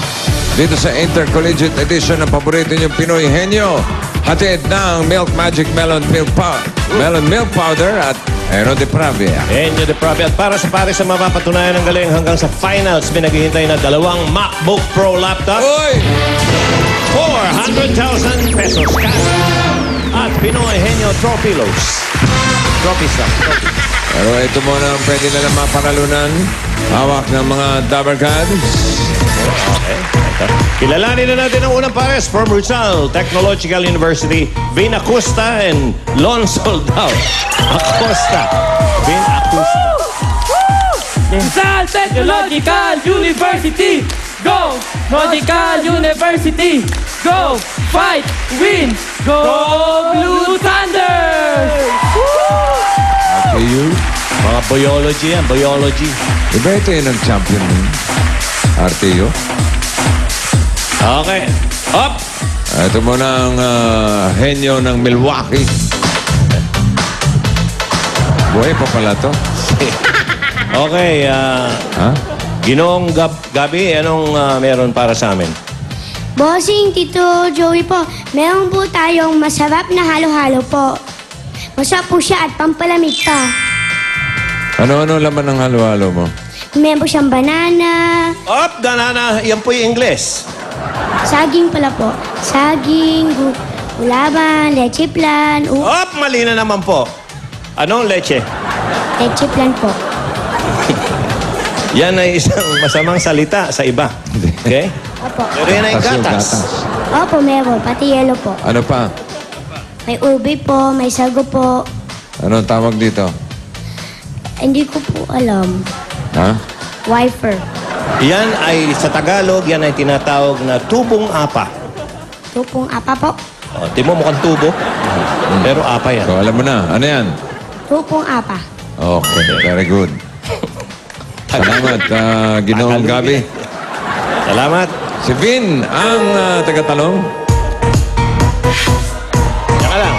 dito sa Intercollegiate Edition ng paborito niyong Pinoy Henyo. Hatid ng Milk Magic Melon Milk Powder at Aero de Pravia. Enyo de Pravia. At para sa pares sa mapapatunayan ng galing hanggang sa finals, pinaghihintay na 2 MacBook Pro laptop. Uy! 400,000 pesos cash. At Pinoy Henyo Trophilos. Trophy stuff. Pero ito muna ang pwede na lang mapanalunan. Hawak ng mga Dabber Cats. Okay. Ito. Kilalanin na natin ang unang pares from Rizal Technological University, Vin Acosta and Lon Soldao. Acosta. Vin Acosta. Rizal Technological University! Go! Technological University! Go! Fight! Win! Go Blue Thunder! Okay, you. Mga biology yan, biology. Iba ito yung nag-champion mo. RTU. Okay. Up! Ito muna ang henyo ng Milwaukee. Buhay pa pala to. Okay, Ha? Ginoong Gabi, anong meron para sa amin? Bossing, Tito Joey po, meron po tayong masarap na halo-halo po. Masarap po siya at pampalamig pa. Ano-ano laman ng halo-halo mo? Meron po siyang banana, Up, ganana. Yan po yung Ingles. saging pala po. Saging, gulaman, leche plan, Up, mali na naman po. Anong leche? leche plan po. Yan ay isang masamang salita sa iba. Okay? Opo. Pero yan ay gatas. Opo, meron. Pati yelo po. Ano pa? May ube po, may sago po. Anong tawag dito? Hindi ko po alam. Ha? Wifer. Yan ay sa Tagalog, yan ay tinatawag na tubong apa. Tupong apa po. Di mo mukhang tubo. Pero apa yan. So, alam mo na. Ano yan? Tupong apa. Okay, very good. Salamat, Ginoong Gabi. Salamat. Si Vin, ang taga-talong. Yan ka lang.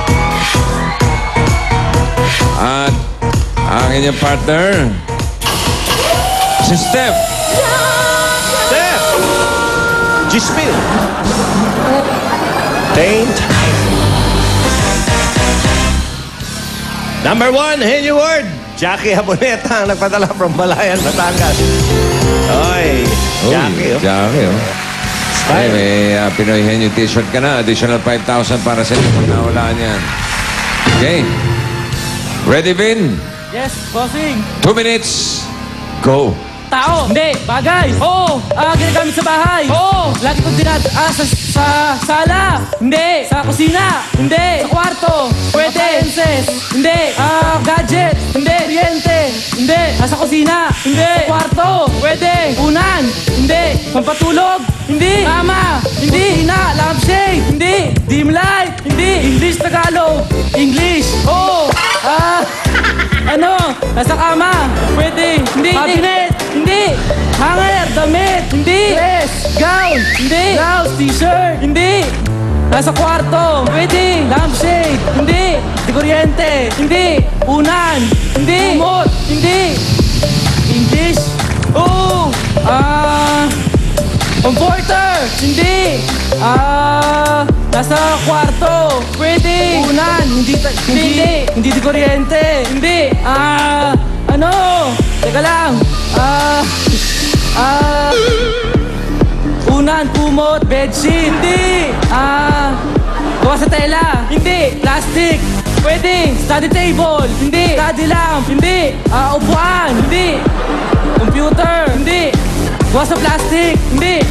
At ang inyong partner, si Steph. Steph! Gispil. Taint. Number 1, Henry Ward. Jackie Aboneta ang nagpadala from Balayan, Batangas. Oy, Jackie. Oh. Jackie, oh. Ay, may Pinoy Henyo t-shirt ka na. Additional 5,000 para sa inyo pag nawalaan yan. Okay. Ready, Vin? Yes, bossing! 2 minutes. Go. Tao. Hindi. Bagay. Oo. Ginagamit sa bahay. Oo. Lagi kong sa sala. Hindi. Sa kusina. Hindi. Sa kwarto. Pwede. Appliances. Hindi. Gadget. Hindi. Kuryente. Hindi. Nasa kusina. Hindi. Sa kwarto. Pwede. Unan. Hindi. Pampatulog. Hindi. Kama. Hindi. Ina. Lampshade. Hindi. Dim light. Hindi. English, Tagalog. English. Oo. Nasa kama. Pwede. Hindi. Cabinet. Hindi. Hanger. Damit. Hindi. Dress. Gown. Hindi. Blouse. T-shirt. Hindi. Nasa kwarto. Pwede. Lampshade. Hindi. Di kuryente. Hindi. Unan. Hindi. Umot. Hindi. English. Oo. Comforter. Hindi. Nasa kwarto. Pwede. Unan. Hindi di kuryente. Hindi. Teka lang. Unan, kumot, bedsheet. Hindi. Gawa sa tela. Hindi. Plastic. Pwede. Study table. Hindi. Study lamp. Hindi. Upuan. Hindi. Computer. Hindi. Gawa sa plastic. Hindi.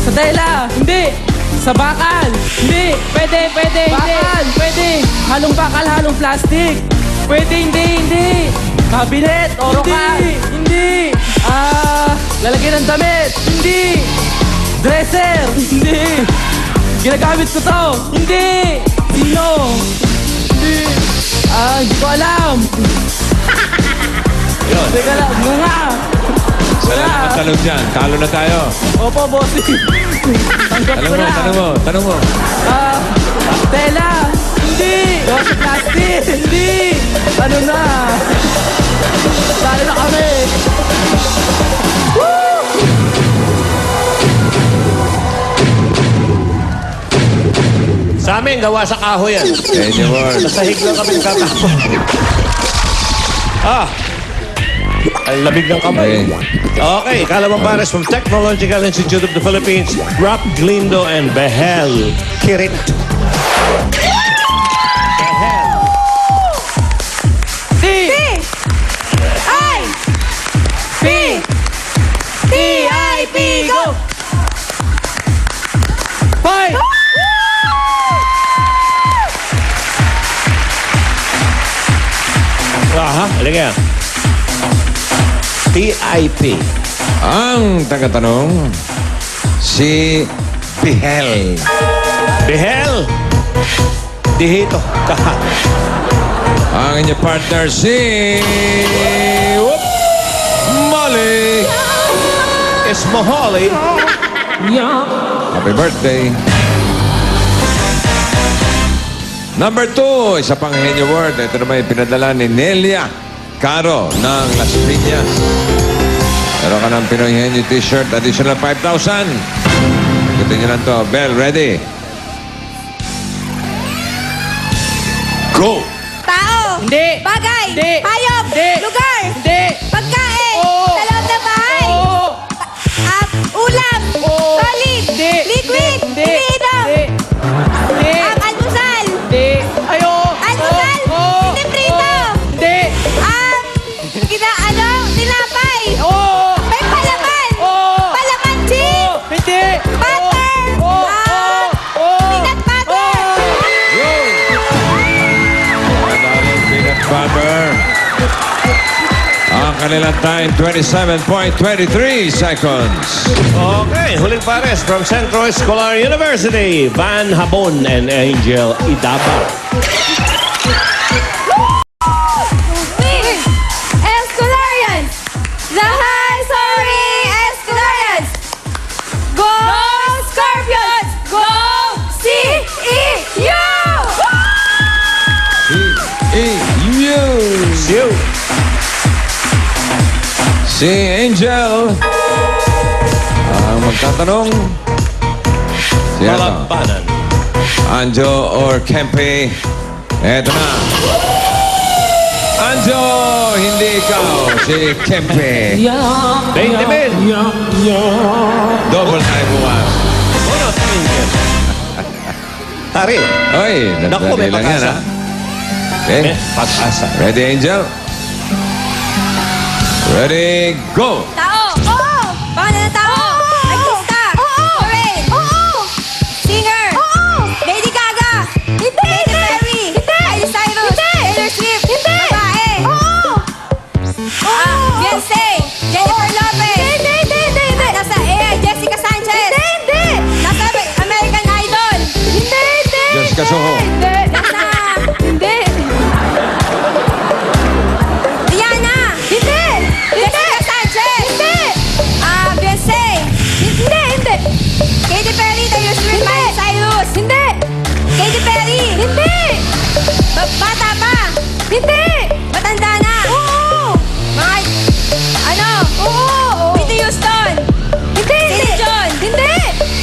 Sa tela. Hindi. Sa bakal. Hindi. Pwede. Bakal. Pwede. Halong bakal, halong plastic. Pwede. Hindi. Cabinet. Orokan. Hindi. Lalagyan ng damit. Hindi. Dresser. Hindi. Ginagamit ko to. Hindi. Sino? Hindi. Hindi ko alam. Teka lang. Nga. Salamat talog dyan. Talo na tayo. Opo, bossy. Tanong mo. Tela. Hindi. Gawa sa plastic. Hindi. Ano na? Talo na kami. Sa amin, gawa sa kahoy yan. Any word. Sa sahig lang kami nagtatapon. Ang lamig ng kamay. Okay, Kalawang Pares from Technological Institute of the Philippines, Rob Glindo and Behel Kirit. T-I-P, go! Fight! Halika. TIP. Ang tagatanong, si Behel. Behel. Dihito. Ang inyong partner, si... Molly. It's Mahali. Happy birthday. Number 2, isa pang henyo word. Ito naman yung pinadala ni Nelia Caro ng Las Piñas. Meron ka ng Pinoy Henyo t-shirt, additional 5,000. Ikutin nyo lang to. Bell, ready? Go! Tao. Hindi. Bagay. Hindi. Hayop. Hindi. Lugar. Hindi. Pagkain. Oo. Sa loob ng bahay. Oo. Ulam. Oo. Solid. Hindi. Liquid. Hindi. Iniinom. Hindi. Almusal. Hindi. Ayo. Almusal. Oo. Hindi prito. Hindi. Tinapay. Oo. May palaman. Oo. Palamansin. Oo. Hindi. Butter. Oo. Peanut butter. Madaling peanut butter. Ang kanilang time, 27.23 seconds. Okay, huling pares from Centro Escolar University, Van Habon and Angel Idaba. Escolarians. The high soaring Escolarians. Go Scorpions. Go C-E-U. E-E-U. Siu. Si Angel. Ang magtatanong. Si ano? Palabanan. Anjo or Kempe. Eto na. Anjo, hindi ikaw. Si Kempe. 20 mil. Double tayo bukas. Bonus Angel. Tari. Oy, Naku, may nagdali lang yan, pag-asa. ha? Okay. May pag-asa. Ready, Angel? Ready, go! Tao. Hindi! Matanda na! Oo! Mga... Ano? Oo! Whitney Houston! Hindi! Celine Dion! Hindi!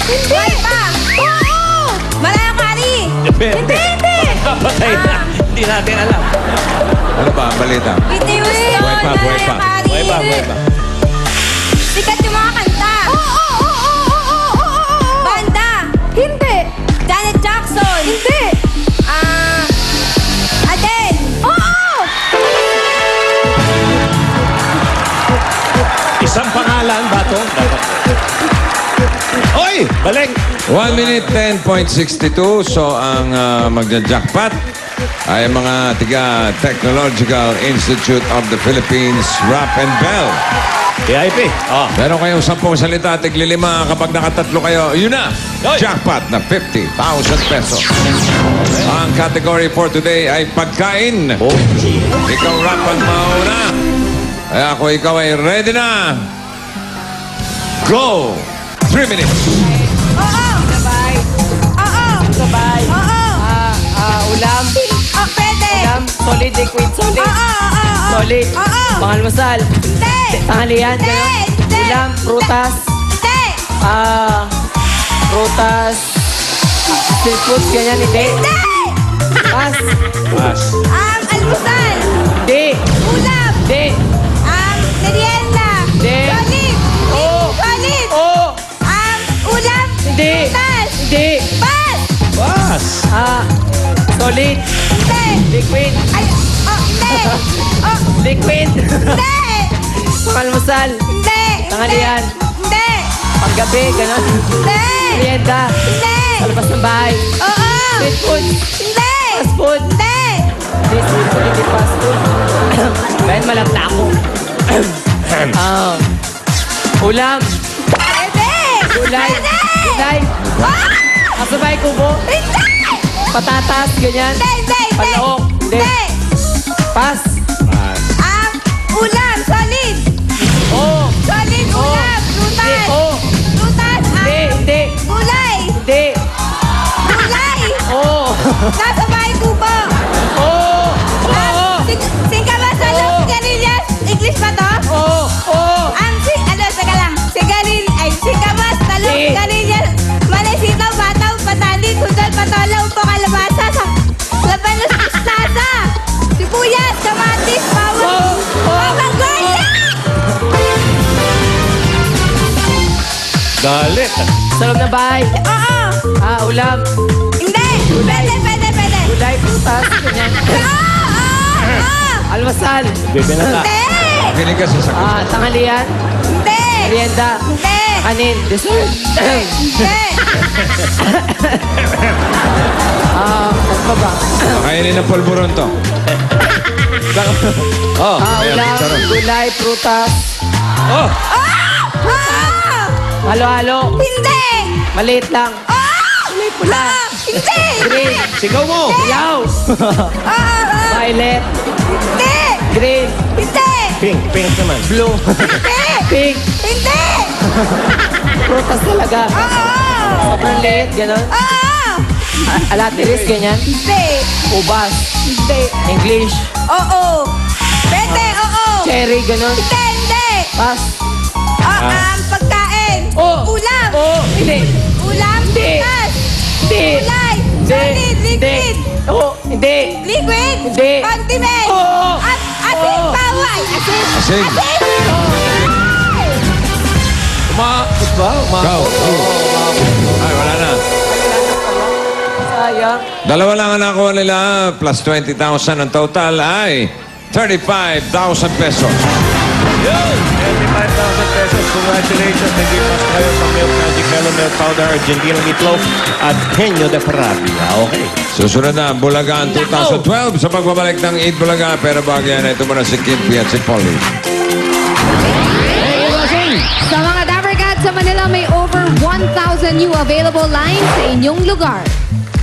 Hindi! Ano pa? Oo! Mariah Carey! Depende. Hindi! Patay na. Hindi natin alam. Ano ba ang balita? Whitney Houston! Buhay pa, buhay pa. Mariah Carey! Buhay pa, buhay pa. Sikat yung mga kanta! Oo! Banda! Hindi! Janet Jackson! Hindi! Adele! Oo! Isang pangalan ba to? Dapat. Oy! Balik! 1 minute 10.62. So, ang magja-jackpot ay mga tiga Technological Institute of the Philippines, Rap and Bell. VIP. Oh. Meron kayong 10 salita, tiglilima. Kapag nakatatlo kayo, yun na! Oy! Jackpot na 50,000 pesos. Ang category for today ay pagkain. Oh. Ikaw, Rap, ang mauna. Kaya ako, ikaw ay ready na. Go! 3 minutes. Oo! Sabay! Oo! Sabay! Oo! Ulam. Pwede! Ulam. Solid, liquid, solid. Oo! Solid. Oo! Pangalmasal. Hindi! Tanghalian. Hindi! Ganun. Hindi! Ulam. Prutas. Hindi! Prutas. Street food. Ganyan. Hindi. Hindi! Pas. Pas. Almusal! Hindi. Ulam! Hindi. Merienda! Hindi. Solid! Oo. Solid! Oo. Ulam! Hindi. Prutas! Hindi. Pas! Pas. Solid. Hindi! Liquid. Ay! Oh! Hindi! Oh! Liquid. Hindi! Pangalmasal. Hindi! Tanghalian. Hindi! Paggabi. Ganun. Hindi! Merienda. Hindi! Sa labas ng bahay. Oo! Street food. Hindi! Fast food. Hindi! Hindi street food. Hindi fast food. Ben, malapta ako. Ulam. Pwede! Gulay. Pwede! Gulay. Ah! Kasabay kubo. Hindi! Patatas. Ganyan. Hindi! Hindi! Palaok. Hindi. Hindi! Pas. Ulam! Solid! Oo. Solid Oo. ulam! Prutas! Hindi. Oo. Prutas! Hindi. Hindi. Gulay! Hindi. Gulay! Oo. Nasa bahay kubo! Oo. Oo. Singkamas, ano? Oo. Sigarilyas? English ba to? Oo. Oo. Teka lang. Singkamas, talong, Hindi. sigarilyas, manisitaw, bataw, patali, sundal, patola, upo, kalabasa, labanos, mustasa, sibuyas, kamatis, bawang, bawang garlic! Galit. Sa loob ng bahay. Oo! Ulam. Hindi! Pwede! Gulay. Prutas. Ganyan. Almasal. Bibinata. Hindi! Kinig ka sa sagot. Tanghalian. Hindi! Merienda. Hindi! Kanin. Dessert. Hindi! Ano pa ba? Kainin ng pulburon to. Oh, ayan, Ulam. sarap. Gulay. Prutas. Oh! Halo-halo. Hindi! Maliit lang. May pula! Hindi! Green. Sigaw mo! Ilaw. Violet. Hindi! Green. Hindi! Pink. Pink naman. Blue. Hindi! Pink. Hindi! Prutas talaga. Sobrang liit. Ganon. Alatiris. Ganyan. Hindi! Ubas. Hindi! English. Oo! Pwede! Oo! Cherry. Ganon. Hindi! Pas. Pagkain! Oh. Ulam! Oh. Hindi. Ulam! Hindi. Prutas! Hindi. Gulay! Hindi. Solid! Liquid! Oh. Hindi. Liquid! Hindi. Condiment! Oo. Asin! Oo. Bawal! Asin! Asin. Go. Ay, wala na. Sayang. Dalawa lang ang nakuha nila, plus 20,000 ang total ay 35,000 pesos. Yun! 35,000 pesos. Congratulations. Nag-ipas kayo sa Milk Magic Melon Milk Powder, Argentina Meatloaf, at Henyo de Paravia. Okay. Susunod na, Bulagaan 2012 sa pagbabalik ng 8 Bulaga. Pero bago yan, ito muna si Kimpi at si Polly. Sa mga Dapper Cats sa Manila, may over 1,000 new available lines sa inyong lugar.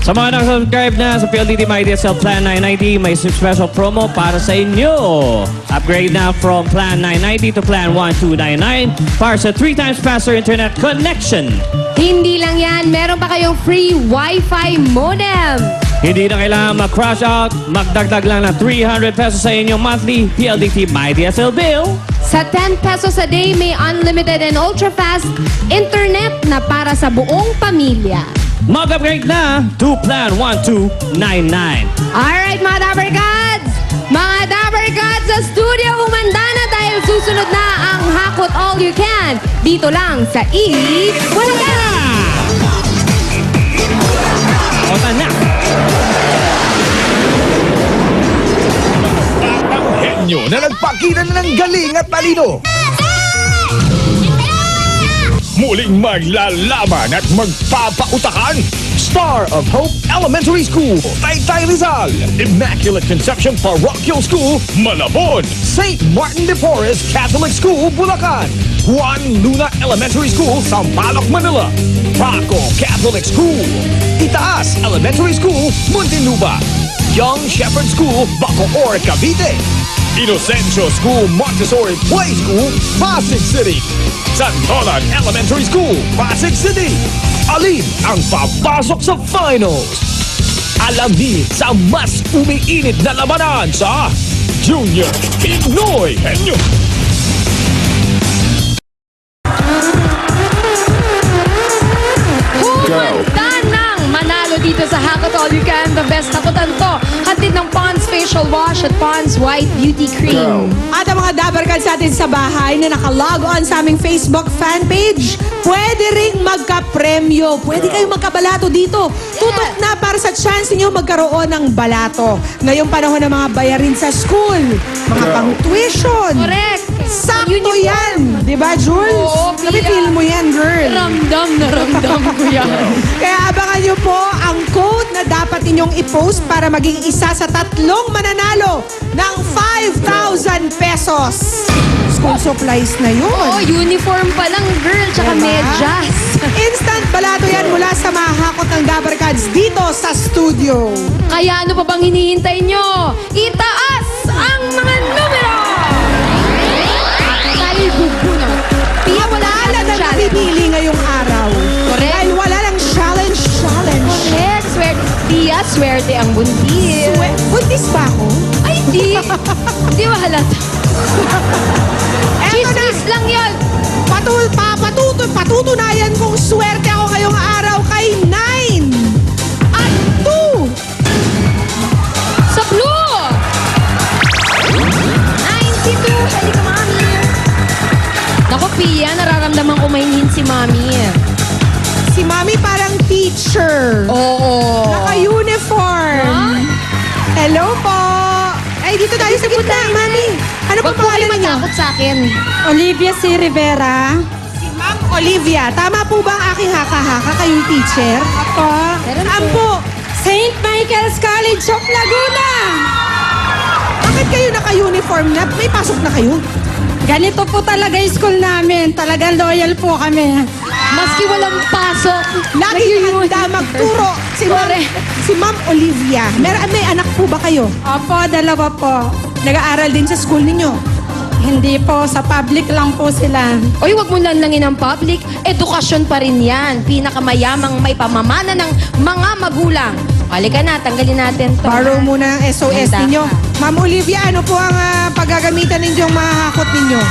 Sa mga nakasubscribe na sa PLDT MyDSL Plan 990, may special promo para sa inyo. Upgrade na from Plan 990 to Plan 1299 para sa 3 times faster internet connection. Hindi lang yan, meron pa kayong free Wi-Fi modem. Hindi na kailangan mag-crash out. Magdagdag lang ng 300 pesos sa inyong monthly PLDT MyDSL bill. Sa 10 pesos a day, may unlimited and ultra-fast internet na para sa buong pamilya. Mag-upgrade na to Plan 1299. Alright, mga Dabber Gods! Mga Dabber Gods sa studio, humanda na dahil susunod na ang Hakot All You Can. Dito lang sa Wala! Ota na! Batang henyo na nagpakita na ng galing at talino. Muling maglalaban at magpapautakan. Star of Hope Elementary School, Taytay Rizal. Immaculate Conception Parochial School, Malabon. St. Martin de Porres Catholic School, Bulacan. Juan Luna Elementary School, Sampaloc, Manila. Paco Catholic School. Itaas Elementary School, Muntinlupa. Young Shepherd School, Bacoor, Cavite. Inocencio School Montessori Play School, Pasig City. Santolan Elementary School, Pasig City. Alin ang papasok sa finals? Alamin sa mas umiinit na labanan sa Junior Pinoy Henyo. Humanda ng manalo dito sa Hakot All You Can. The best hakotan to. Hatid ng Pond's Facial Wash at Pond's White Beauty Cream. At ang mga Dabber Cats natin sa bahay na nakalog on sa aming Facebook fan page, pwede ring magka-premyo. Pwede kayong magkabalato dito. Tutok na para sa chance niyo magkaroon ng balato. Ngayong panahon ng mga bayarin sa school, mga pang-tuition. Correct. Sakto Uniform. yan. Diba, Jules? Oo, Pia. Napipil mo yan, girl. Ramdam na ramdam ko yan. Kaya abangan niyo po ang code na dapat ninyong i-post para maging isa sa 3 mananalo ng 5,000 pesos. School supplies na yun. Oo, uniform pa lang, girl. Tsaka Diba? medyas. Instant balato yan mula sa mga hakot ng Dabber Cats dito sa studio. Kaya ano pa bang hinihintay nyo? Itaas ang mga numero! Dahil guguno. Pia, wala ka Wala ng na challenge. napipili ngayong araw. Correct. Dahil wala lang challenge. Correct. Pia, swerte ang buntis. Buntis ba ako? Ay, hindi. Hindi mahalata. Chismis lang yun. Patutunayan kong swerte ako ngayong araw kay 9 at 2. Sa blue! 92! Halika, mami! Naku, Pia, nararamdaman ko mahinhin si mami. Si Mami parang teacher. Oo. Naka-uniform. Hello po. Ay, dito tayo sa gitna, Mami. Ano po Huwag po kayo pangalan niyo? matakot sa akin. Olivia C. Rivera. Si Ma'am Olivia. Tama po ba ang aking haka-haka kayong teacher? Ako. Ampo. St. Michael's College of Laguna. Bakit kayo naka-uniform na? May pasok na kayo? Ganito po talaga yung school namin. Talagang loyal po kami. Maski walang pasok. Lagi handa magturo. Si Ma'am Olivia. May anak po ba kayo? Opo, 2 po. Nag-aaral din sa school ninyo? Hindi po, sa public lang po sila. Oy, wag mo lanlangin ang public. Edukasyon pa rin yan. Pinakamayamang may pamamana ng mga magulang. Halika na, tanggalin natin to. Borrow muna ang SOS Handa ninyo. ka. Ma'am Olivia, ano po ang paggagamitan ninyong mga hakot ninyo?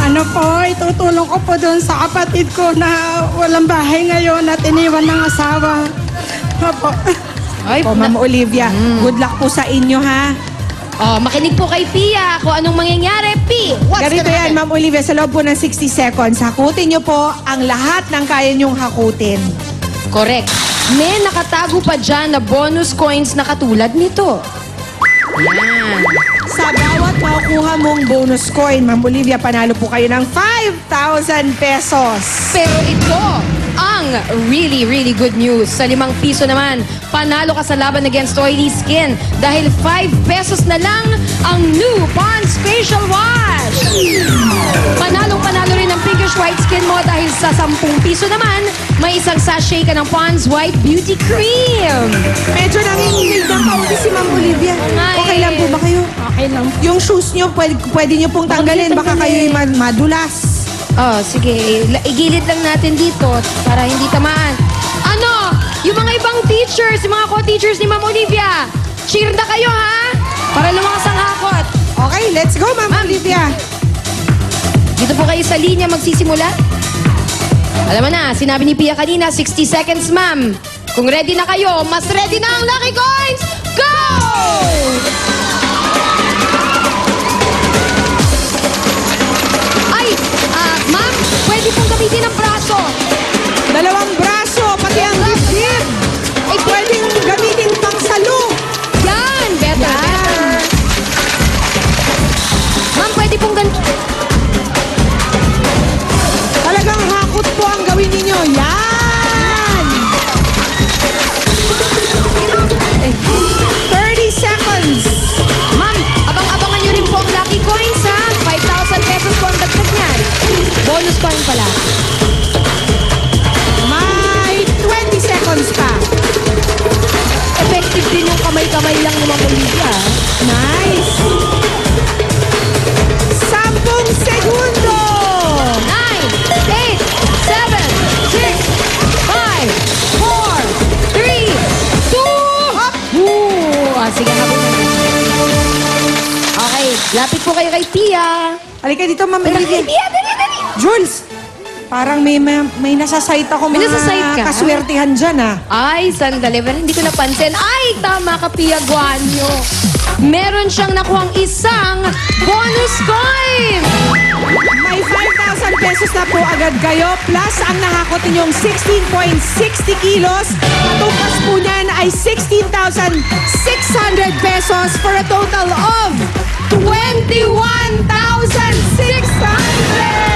Ano po, itutulong ko po doon sa kapatid ko na walang bahay ngayon at iniwan ng asawa. Opo. Ay, O, Ma'am Olivia, good luck po sa inyo, ha? Oh, makinig po kay Pia kung anong mangyayari. Ganito yan, Ma'am Olivia, sa loob po ng 60 seconds, hakutin nyo po ang lahat ng kaya nyong hakutin. Correct. May nakatago pa dyan na bonus coins na katulad nito. Yan. Sa bawat makukuha mong bonus coin, Ma'am Olivia, panalo po kayo ng 5,000 pesos. Pero ito ang really, really good news. Sa 5 piso naman, panalo ka sa laban against oily skin dahil 5 pesos na lang ang new Pond's Facial Wash. Panalong-panalo rin ang pinkish white skin mo dahil sa 10 piso naman, may isang sachet ka ng Pond's White Beauty Cream. Medyo nanginginig ng kaunti si Ma'am Olivia. Okay lang po ba kayo? Okay lang. Yung shoes nyo, pwede nyo pong tanggalin. Baka kayo'y madulas. Oh, sige. Igilid lang natin dito para hindi tamaan. Ano? Yung mga ibang teachers, yung mga co-teachers ni Ma'am Olivia, cheer na kayo ha! Para lumakas ang hakot. Okay, let's go, Ma'am Olivia. Dito po kayo sa linya magsisimula. Alam mo na, sinabi ni Pia kanina, 60 seconds, ma'am. Kung ready na kayo, mas ready na ang Lucky Coins. Go! Ay, ma'am, pwede pong gamitin ang braso. Dalawang braso, pati ang dibdib. Ay, Pwedeng gamitin pang saluk. Yan, better. Ma'am, pwede pong Talagang hakot po ang gawin ninyo. Yan! 30 seconds. Ma'am, abang-abangan nyo rin po ang Lucky Coins, ha? 5,000 pesos po ang dagdag niyan. Bonus coin pala. May 20 seconds pa. Effective din yung kamay-kamay lang ni Ma'am Olivia. Nice. 10 segundo. 9, 8, 7, 6, 5, 4, 3, 2, sige, habol na. Okay, lapit po kayo kay Tia. Halika dito, Ma'am Olivia. Tia, dali. Jules, parang may nasasight ako May mga nasasight ka? kaswertihan dyan, ha? Ay, sandali. Pero hindi ko napansin. Ay, tama ka, Pia Guanyo. Meron siyang nakuhang isang bonus coin! May 5,000 pesos na po agad kayo, plus ang nahakot ninyong 16.60 kilos. Katupas po niyan ay 16,600 pesos for a total of 21,600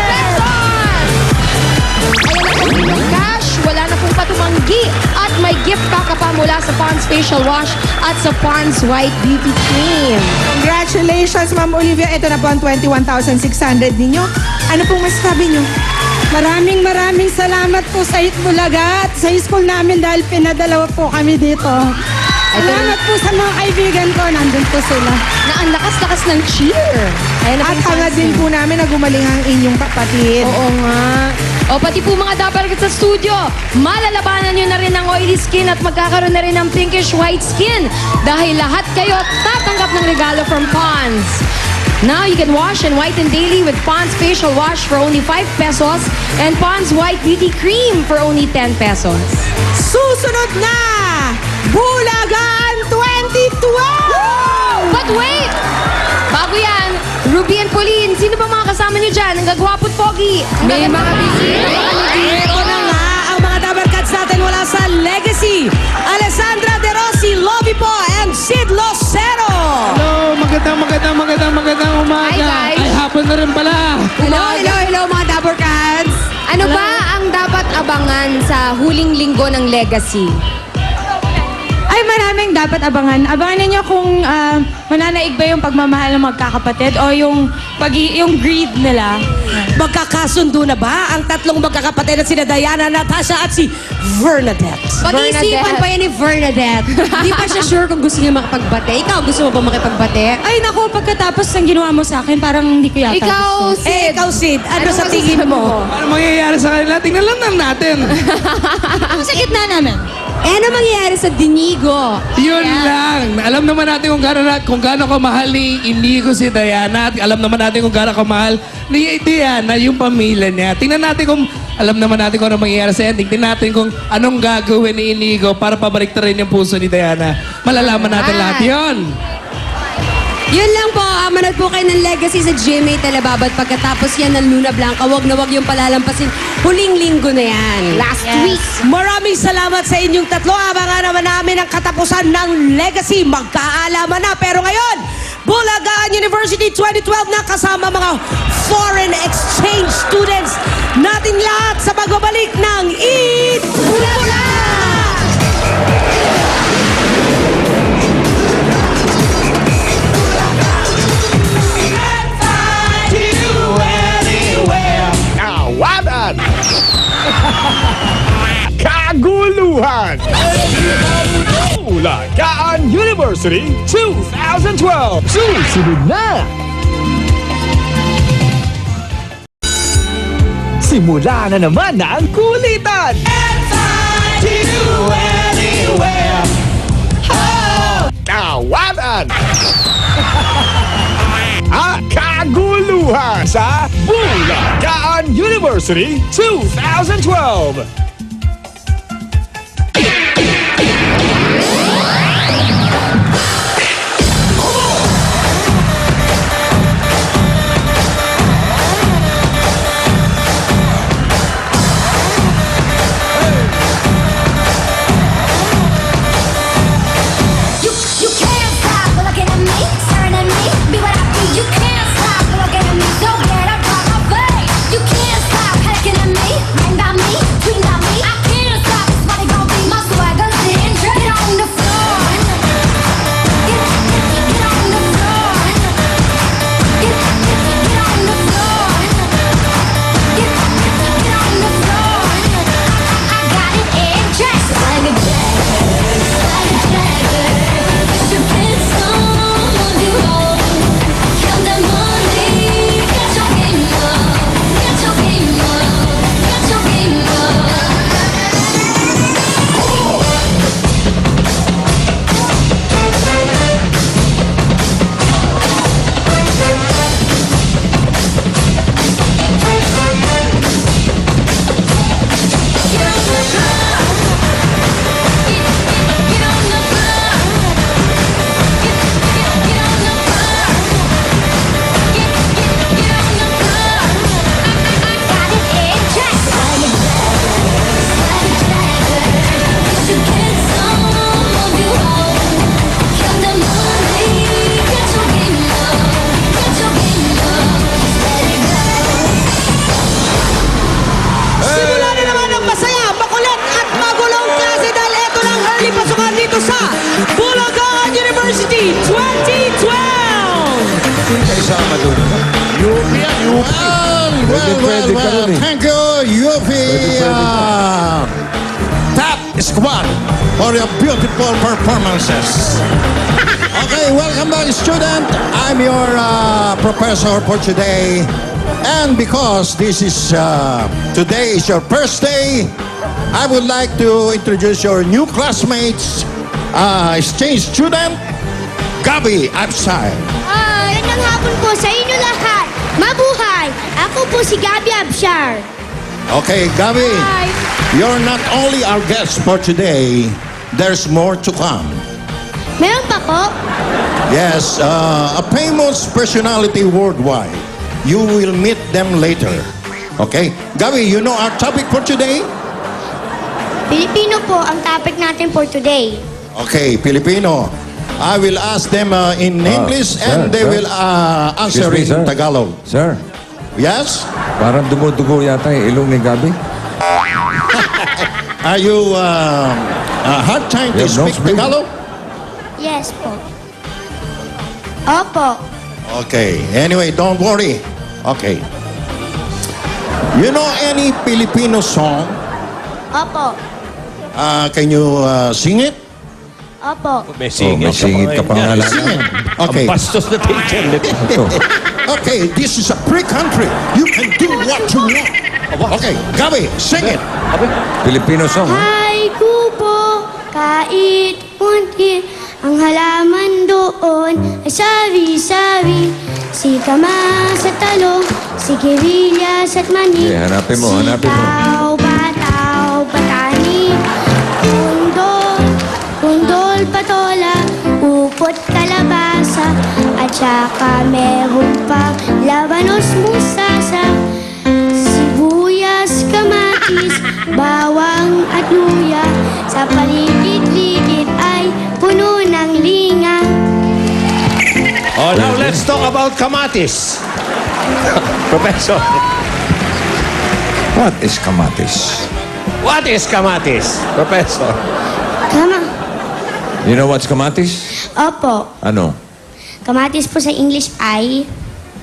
pesos! Ayan na po yung cash, wala na pong patumanggi at may gift pack ka pa mula sa Pond's Facial Wash at sa Pond's White Beauty Cream. Congratulations, Ma'am Olivia. Ito na po ang 21,600 ninyo. Ano pong masasabi nyo? Maraming salamat po sa Itbulaga at sa school namin dahil pinadalawa po kami dito. Salamat po sa mga kaibigan ko. Nandun po sila. Na ang lakas-lakas ng cheer. Ayan na At po yung hangad fans din niyo. po namin na gumaling ang inyong kapatid. Oo nga. O pati po mga dabarkat sa studio, malalabanan nyo na rin ang oily skin at magkakaroon na rin ng pinkish white skin dahil lahat kayo tatanggap ng regalo from Pond's. Now you can wash and whiten daily with Pond's Facial Wash for only 5 pesos and Pond's White Beauty Cream for only 10 pesos. Susunod na! Bulagan 2012! But wait! Bago yan, Ruby and Pauline, sino ba mga kasama nyo dyan? Ang gagwapo't pogi. May mga bisita. Ito na nga ang mga dabarkats natin wala sa Legacy. Alessandra De Rossi, Lobby po, and Sid Locero. Hello, magandang umaga. Hi, guys. Ay, hapon na rin pala. Hello mga dabarkats. Ano ba ang dapat abangan sa huling linggo ng Legacy? Ay, maraming dapat abangan. Abangan ninyo kung mananaig ba yung pagmamahal ng magkakapatid o yung greed nila. Magkakasundo na ba ang tatlong magkakapatid na sina Diana, Natasha at si Bernadette? Pag-iisipan pa yan ni Bernadette. Hindi pa siya sure kung gusto niya makipagbate. Ikaw, gusto mo ba makipagbate? Ay, naku, pagkatapos ng ginawa mo sa akin, parang hindi ko yata Ikaw, gusto. Sid. Ikaw, Sid, ano Anong sa tingin masasabi mo? Ano mangyayari sa kanila? Tingnan lang natin. Sa gitna namin. Ano mangyayari sa Dinigo? Yun lang. Alam naman natin kung gaano kamahal ni Inigo si Diana at alam naman natin kung gaano kamahal ni Diana yung pamilya niya. Tingnan natin alam naman natin kung ano mangyayari sa ending. Tingnan natin kung anong gagawin ni Inigo para pabalik na rin yung puso ni Diana. Malalaman natin lahat yun. Yun lang po, manood po kayo ng Legacy sa GMA Telebabad. Pagkatapos yan ng Luna Blanca, wag na wag yung palalampasin. Huling linggo na yan. Last week. Maraming salamat sa inyong tatlo. Abangan naman namin ang katapusan ng Legacy. Magkaalaman na. Pero ngayon, Bulagaan University 2012 na kasama mga foreign exchange students natin lahat sa pagbabalik ng Eat Bulaga! Kawadan! Kaguluhan! Bulagaan University 2012! Susunod na! Simula na naman ang kulitan! everywhere. Tawanan! At kaguluhan sa Bulacan University 2012. You can't stop looking at me, staring at me, be what I be. You can't stop looking at me, so get up on my face. You can't stop looking at me, mind by me, tweet by me. I can't stop, it's what it gon' be. My swagger's in, get on the floor. Get on the floor. Get on the floor. Get on the floor. I got it in check, like a jagger, like a jagger. You can't stop, you hold. Count the money, get your game on, get your game on, get your game on. Simula na naman ang masaya, makulit at magulong klase dahil ito lang early pasukan dito sa Bulacan University 2012! Kaisama doon. Well, thank you, Yuffie Top Squad, for your beautiful performances. Okay, welcome back, student. I'm your professor for today. And because this is today is your first day, I would like to introduce your new classmates, exchange student, Gabby Absay. Magandang hapon po sa inyo lahat. Mabuhay! Ako po si Gabby Abshar. Okay, Gabby, Hi. you're not only our guest for today, there's more to come. Meron pa po? Yes, a famous personality worldwide. You will meet them later. Okay? Gabby, you know our topic for today? Pilipino po ang topic natin for today. Okay, Filipino. I will ask them in English and they will answer Excuse me, in sir. Tagalog. Sir, Yes? parang dumudugo yata yung ilong ni Gabi. Are you hard time to You have no speak speak? Tagalog? Yes po. Opo. Okay. Anyway, don't worry. Okay. You know any Filipino song? Opo. Can you sing it? Opo. May singit, may singit ka pa nga lang. Okay. Ang bastos na teacher. Okay, this is a free country. You can do what you want. Okay, Gabi, sing it. Filipino song, ha? Ay kubo, kahit munti, ang halaman doon ay sabi-sabi. Si kama sa talong, si kirillas at mani. Okay, hanapin mo, hanapin mo. Bataw, batani. Kundol, patola, upot kalabasa. At saka meron pa labanos musasa. Sibuyas, kamatis, bawang at luya. Sa paligid-ligid ay puno ng linga. Oh, now let's talk about kamatis. Professor. What is kamatis? What is kamatis? Professor. Kama. You know what's kamatis? Opo. Ano? Kamatis po sa English ay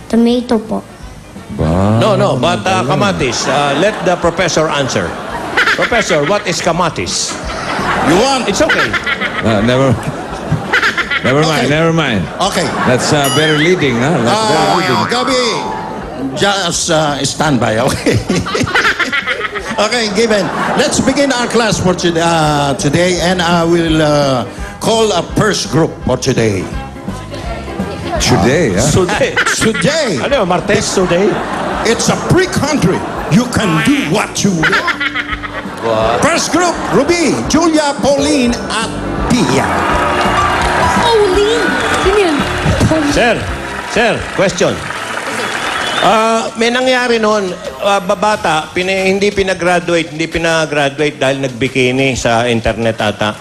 tomato po. Ba? No, but kamatis. Let the professor answer. Professor, what is kamatis? You want? It's okay. Never mind, never mind. Okay. That's very leading, ha? That's very leading. Gabi, just stand by, okay? Okay, given. Let's begin our class for today, and I will call a first group for today. Today, ha? Today. Ano, Martes today? It's a free country. You can do what you want. First group, Ruby, Julia, Pauline, at Pia. Pauline! Sino yun? Sir, question. May nangyari noon, babata, hindi pinagraduate dahil nagbikini sa internet ata.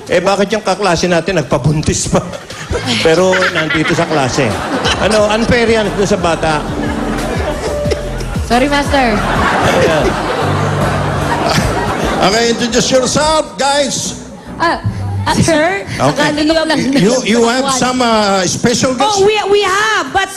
Eh bakit yung kaklase natin nagpabuntis pa? Pero nandito sa klase. Ano, unfair yan doon sa bata. Sorry, Master. Ayan. Okay, introduce yourself, guys. Sir? Okay. You have some special guests? Oh, we have, but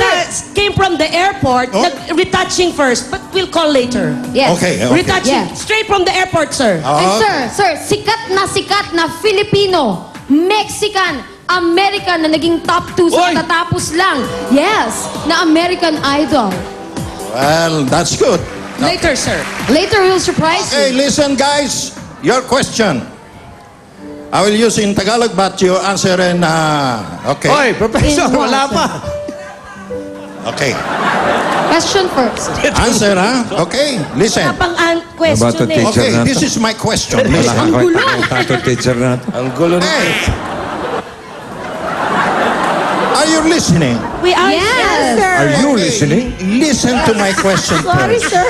came from the airport. Oh. Retouching first, but we'll call later. Yes. Okay. Retouching, Yeah. straight from the airport, sir. And sir, sikat na Filipino, Mexican, American na naging top 2 sa katatapos lang. Yes, na American Idol. Well, that's good. Later, sir. Later, we'll surprise Okay, you. listen, guys. Your question. I will use in Tagalog, but you answer in... okay. Oy, Professor, In what, wala sir? pa. Okay. Question first. Answer, ha? Okay, listen. Pang About question the eh. teacher Okay, na this to. is my question. Wala Listen. kang tato teacher na to. Ang gulo na. Hey! Are you listening? We are, Yes. sir. Are you listening? Listen to my question Sorry, first. sir.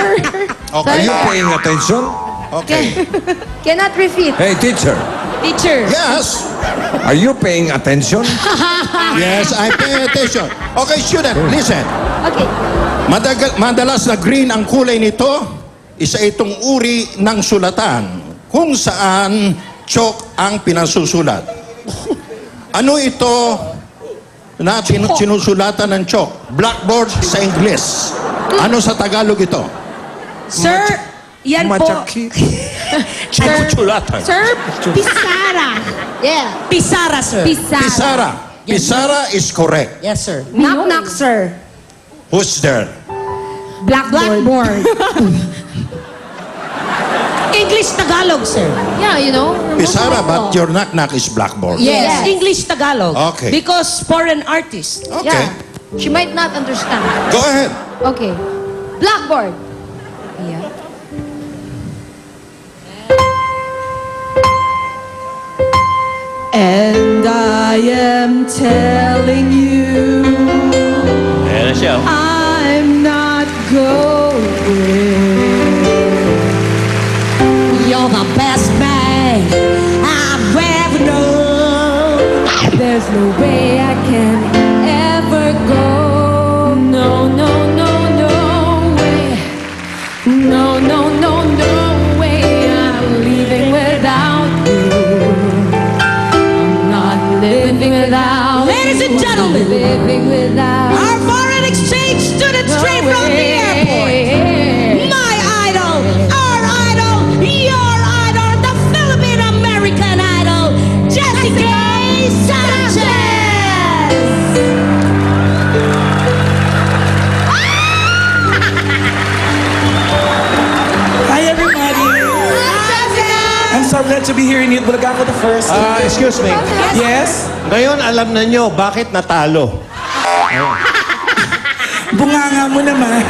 Okay. Are you paying attention? Okay. Cannot repeat. Hey, teacher. Teacher. Yes. Are you paying attention? Yes, I pay attention. Okay, student, listen. Okay. Madalas na green ang kulay nito, isa itong uri ng sulatan kung saan chalk ang pinasusulat. Ano ito na sinusulatan ng chalk? Blackboard sa English. Ano sa Tagalog ito? Sir, yan po. Sir, Pisara. Yeah. Pisara, sir. Pisara. Pisara is correct. Yes, sir. Knock, sir. Who's there? Blackboard. English Tagalog, sir. Yeah, you know. Pisara, but your knock-knock is blackboard. Yes. English Tagalog. Okay. Because foreign artist. Okay. Yeah. She might not understand. Go ahead. Okay. Blackboard. Yeah. And I am telling you, Ayan na siya. I'm not going. You're the best man I've ever known. There's no way I can ever go. No, no, no, no way. No, no, no, no way. I'm leaving without you. I'm not living without Ladies and you. gentlemen, I'm living without our foreign exchange student straight from the airport. My idol, our idol, your idol, the Philippine-American idol, Jessica Sanchez! Hi, everybody. I'm so glad to be here in Bulaga for the first time. Excuse me. Yes? Ngayon, alam na nyo bakit natalo. Bunganga mo naman.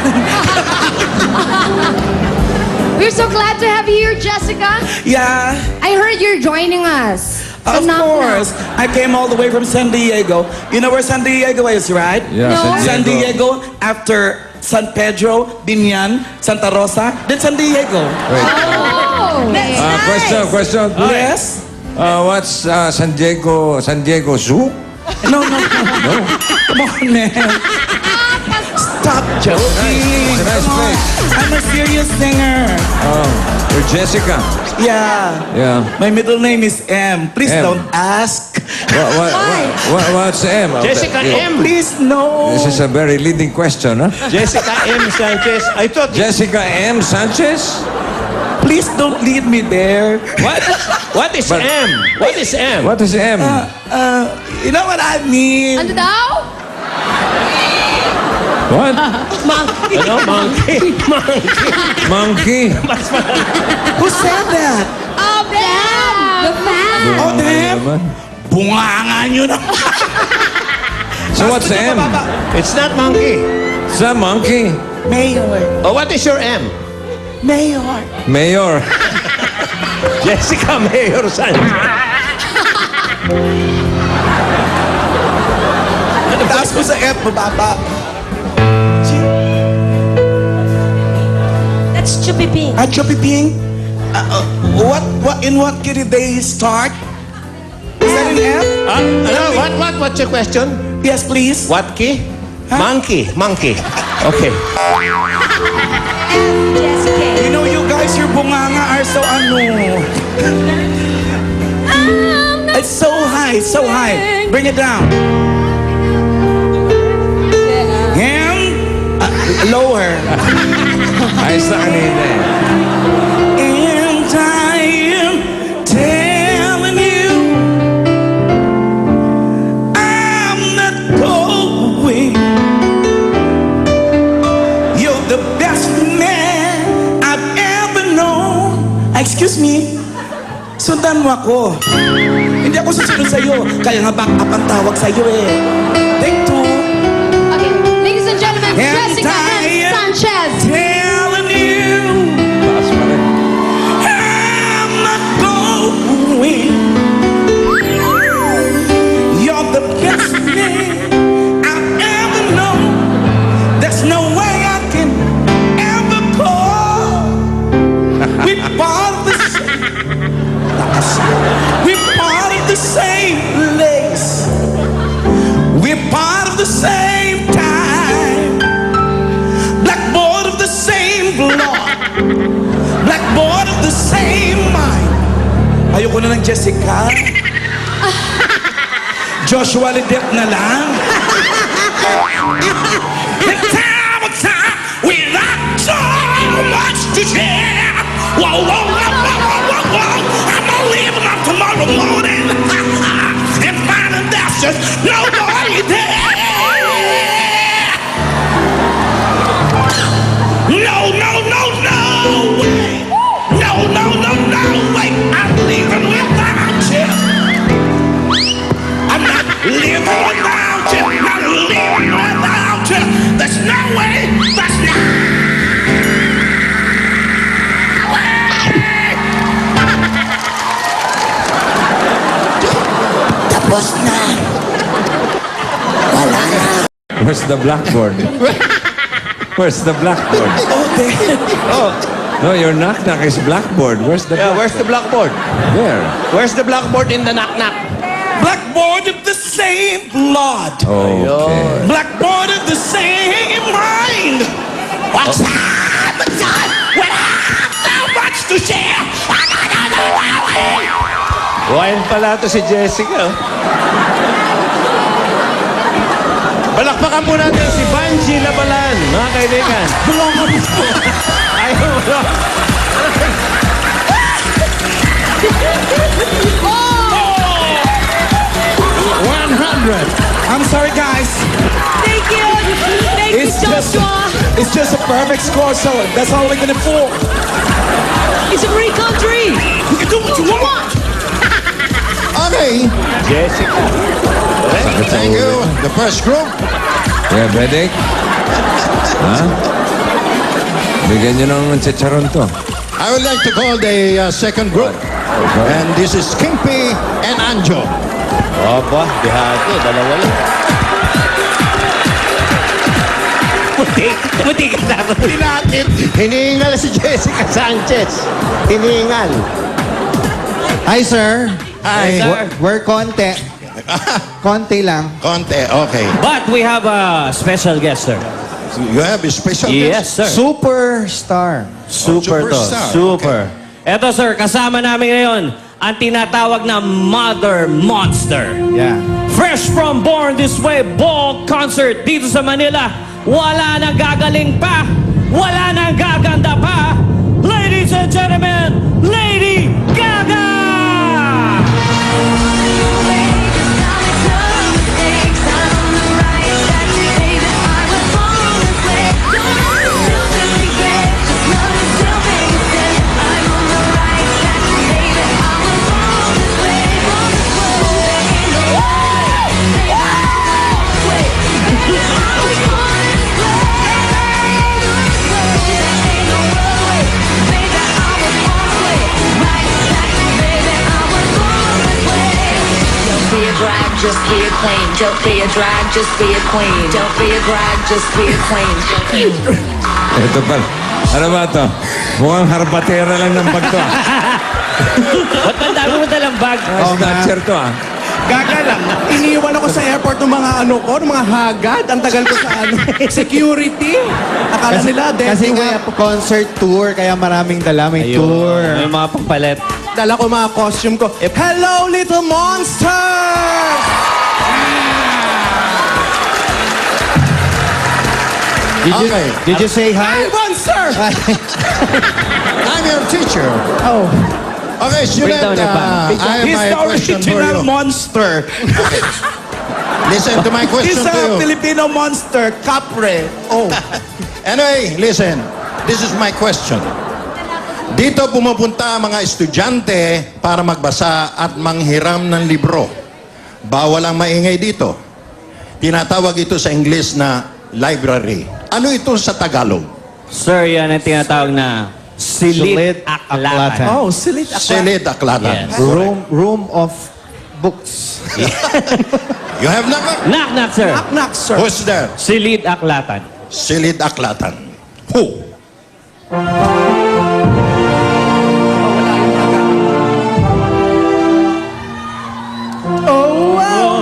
We're so glad to have you here, Jessica. Yeah, I heard you're joining us. So of knock, course. I came all the way from San Diego. You know where San Diego is, right? Yeah, No. San Diego, after San Pedro, Binyan, Santa Rosa, then San Diego. Wait. Oh. Question. Yes? What's San Diego Zoo? No. Come on, man. Stop joking. It's a nice Come on. place. I'm a serious singer. Oh, you're Jessica. Yeah. Yeah. My middle name is M. Please M. don't ask. What's M? Jessica M. Please, no. This is a very leading question, huh? Jessica M. Sanchez. I thought... Jessica M. Sanchez? Please don't lead me there. What? What is M? What is M? What is M? You know what I mean? Ano daw? What? Monkey. Ano? Monkey? Monkey? Who said that? Oh, them! The fan! Oh, damn. Naman. Bunga nyo na. So what's the M? It's not monkey. It's not monkey. Mayor. Oh, what is your M? Mayor. Mayor. Jessica Mayor Sanchez. Taas mo sa F, mababa. That's Chupi Pink. Choppy Ping? In what key did they start? Is that an F? Ano? What's your question? Yes, please. What key? Monkey. Okay. You know, you guys, your bunganga are so It's so high. Bring it down. And lower. Ayos na kanina eh. And I am telling you, I'm not going. You're the best man I've ever known. Excuse me, sundan mo ako. Hindi ako susunod sa'yo, kaya nga back up ang tawag sa'yo eh. Take two. Okay, ladies and gentlemen, And Jessica I M. am Sanchez. telling you, Taas pa rin. I'm not going. You're the best man I've ever known. There's no way I can ever call. We're part of the We're part of the same place. We're part of the same time. Blackboard of the same blood. Blackboard of the same mind. Ayoko na ng Jessica. Joshua Lidep na lang. The time of time, we got so much to share. Whoa, whoa, whoa, whoa, whoa, whoa. I'm gonna leave up tomorrow morning and find that there's just nobody there. No way. I'm leaving without you. I'm not living without you. Not living without you. There's no way. There's no way. Tapos na. Wala na. Where's the blackboard? Where's the blackboard? No, your knock-knock is blackboard. Where's the blackboard? Where's the blackboard? There. Where's the blackboard in the knock-knock? Blackboard of the same blood. Okay. Blackboard of the same mind. What's up? What's up? We have so much to share. Wine pala to si Jessica. Balakpakan po natin si Banji Labalan, mga kaibigan. Bulong ka po. Ayaw mo. 100. I'm sorry, guys. Thank you. Thank you, Joshua. It's just a perfect score, so that's all we can afford. It's a free country. You can do what you want. Okay. Jessica. Thank you. The first group. Yeah, Bedek? Ha? Bigyan nyo ng chicharon to. I would like to call the second group. And this is Kimpy and Anjo. Opa, bihati. Dalawa lang. Puti ka na. Hindi natin. Hinihingal si Jessica Sanchez. Hinihingal. Hi, sir. Hi. We're konti. Konti lang. Konti, okay. But we have a special guest, sir. You have a special Yes, sir. Superstar. Super to. superstar. Super. Eto, sir, kasama namin ngayon ang tinatawag na Mother Monster. Yeah. Fresh from Born This Way Ball Concert dito sa Manila. Wala nang gagaling pa. Wala nang gaganda pa. Ladies and gentlemen, Lady Gaga! just be a queen. Don't be a drag, just be a queen. Don't be a drag, just be a queen. Ito pala. Ano ba to? Mukhang harbatera lang ng bag to. Ba't ang dami mo dalang bag? Snatcher to Gaga lang. Iniwan ako sa airport ng mga ng mga hagad. Ang tagal ko sa security. Akala nila, Kasi nga concert tour, kaya maraming dala. May tour. May mga pampalit. dala ko mga costume ko. Hello, little monsters! Did you say hi? Hi, monster! I'm your teacher. Oh. Okay, student, I have my question for you. monster. Listen to my question He's to a you. Filipino monster, Capre. Oh. Anyway, listen. This is my question. Dito pumupunta ang mga estudyante para magbasa at manghiram ng libro. Bawal ang maingay dito. Tinatawag ito sa English na library. Ano ito sa Tagalog? Sir, yan ang tinatawag na silid aklatan. Oh, silid aklatan. Silid aklatan. Yes. Room of books. You have knock? Knock, knock, sir. Knock, knock, sir. Who's there? Silid aklatan. Silid aklatan. Who? Oh, wow.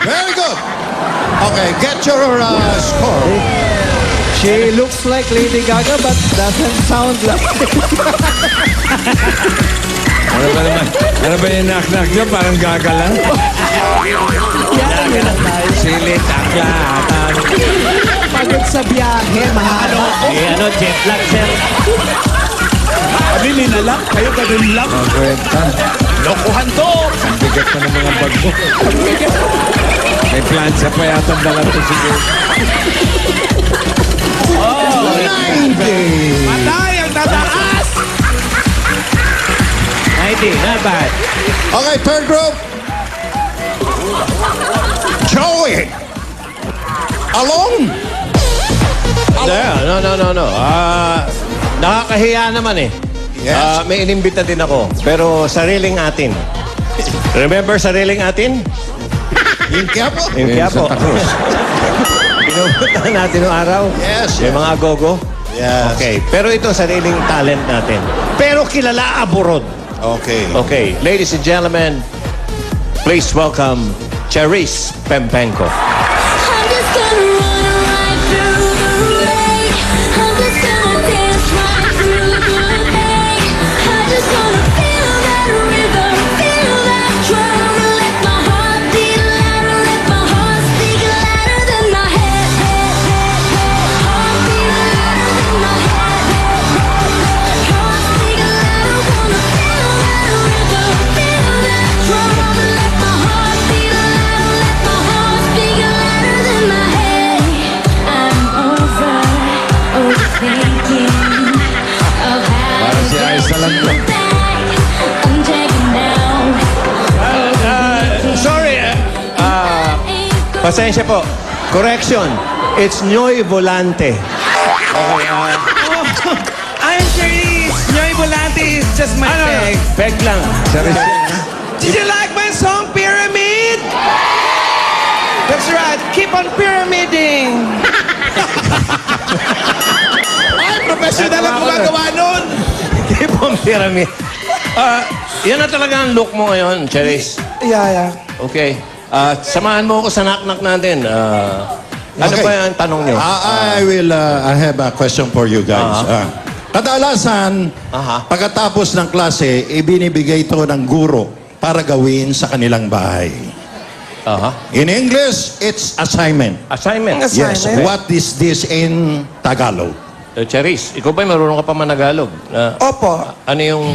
Very good. Okay, get your score. She looks like Lady Gaga but doesn't sound like Ano ba naman? Ano ba yung knock-knock nyo? Parang gaga lang. Silid aklatan. Pagod sa biyahe, mahalo. Ano, jet lag, sir. Sabi ninalak, kayo ganun lang. Kwenta. Lokohan to! Ang bigat na ng mga bag mo. May plansa pa yata ang dala to siguro. Patay ang tataas! 90, not bad. Okay, third group. Joey. Alone. No. Nakakahiya naman eh. Yes. May inimbita din ako. Pero sariling atin. Remember sariling atin? Yung Quiapo? Yung Quiapo. Santa Cruz. Pinupuntahan natin noong araw. Yes, Yung yes. mga gogo. Yes. Okay. Pero ito sariling talent natin. Pero kilala abroad. Okay. Okay. Ladies and gentlemen, please welcome Charis Pempenko. I'm just gonna run right through the rain. I'm just gonna dance right through the pain. I just wanna feel that rhythm, feel that drum. Let my heart beat louder, let my heart speak louder than my head. Heart beat louder than my head. Heart speak louder, wanna feel that rhythm, feel that drum. Let my heart beat louder, let my heart speak louder than my head. I'm over overthinking of how Parang si Ayos na lang to. I'm taking down. Sorry. Pasensya po. Correction. It's Noy Volante. Okay, I'm Cherise! Nyoy Volante is just my peg. Peg lang. Charis. Did you like my song, Pyramid? That's right. Keep on pyramiding. Ay, professional ang gumagawa nun. Keep on pyramid. Yan na talaga ang look mo ngayon, Charis. Yeah. Okay. Samahan mo ako sa knock-knock natin. Ano Okay. ba ang tanong nyo? I have a question for you guys. Kadalasan, pagkatapos ng klase, ibinibigay ito ng guro para gawin sa kanilang bahay. In English, it's assignment. Assignment? Yes. What is this in Tagalog? Charis, ikaw ba marunong ka pa managalog? Opo. Ano yung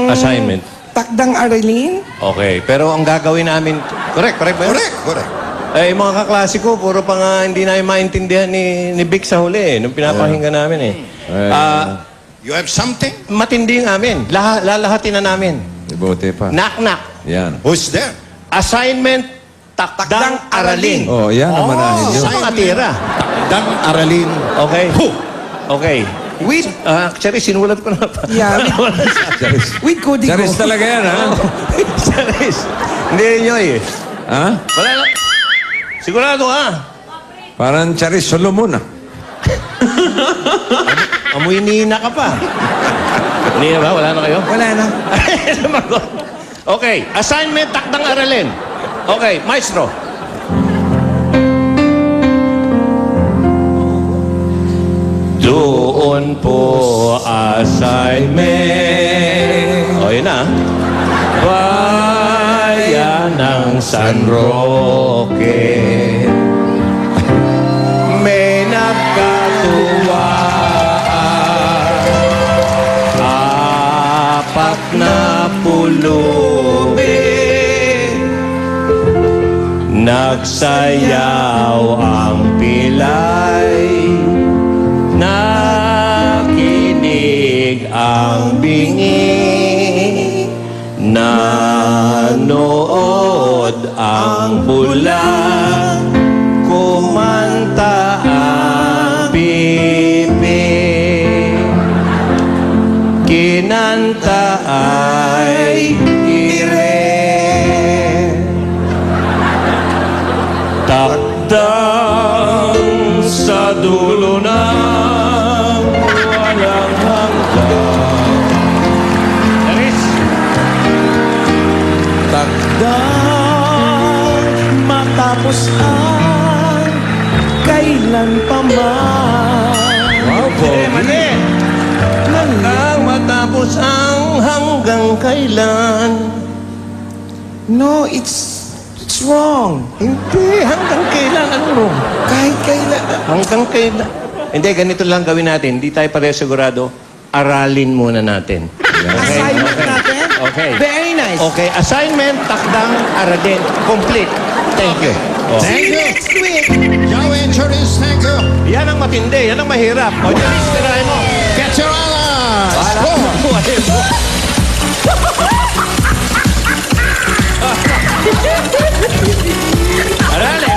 assignment? Takdang Aralin. Okay, pero ang gagawin namin... Correct ba yun? Correct. Eh, mga kaklase ko, puro pa nga hindi namin maintindihan ni Vic sa huli nung pinapakinggan namin You have something? Matindi yung amin. Lalahatin na namin. Ibuti pa. Knock-knock. Yan. Who's there? Assignment, takdang aralin. Oh, yan ang manahin nyo. Sa mga tira. Takdang aralin. Okay. Okay. With, actually, sinulat ko na pa. Yeah, Charis. with Cody Charis Go. talaga yan, ha? Charis. Hindi nyo eh. Ha? Wala na. Sigurado ka. Parang Charis Solomon, ah. Amoy nina ka pa. Nina ba? Wala na kayo? Wala na. Sumagot. Okay. Assignment, takdang aralin. Okay. Maestro. Doon po assignment. O, yun na. Bayan ng San Roque. May nagkatuwaan. Apat na pulubi. Nagsayaw ang pilay. Nakinig ang bingi, nanood ang bulan, kumanta ang pipi, kinanta ay ire. Takdang sa dulo ng walang hanggan. Charis. Takdang matapos ang kailan pa man. Wow, po. Mali. Takdang matapos ang hanggang kailan. No, it's wrong. Hindi, hanggang kailan. Ano wrong? Kahit kailan. Hanggang kailan. Hindi, ganito lang gawin natin. Hindi tayo pareho sigurado. Aralin muna natin. Assignment natin? Okay. Very nice. Okay, assignment, takdang, aralin. Complete. Thank you. Oh. See you next week. Joey and Charis, thank you. Yan ang matindi. Yan ang mahirap. O, Charis, tirahin mo. Get your allies. Para buhay mo. Aralin.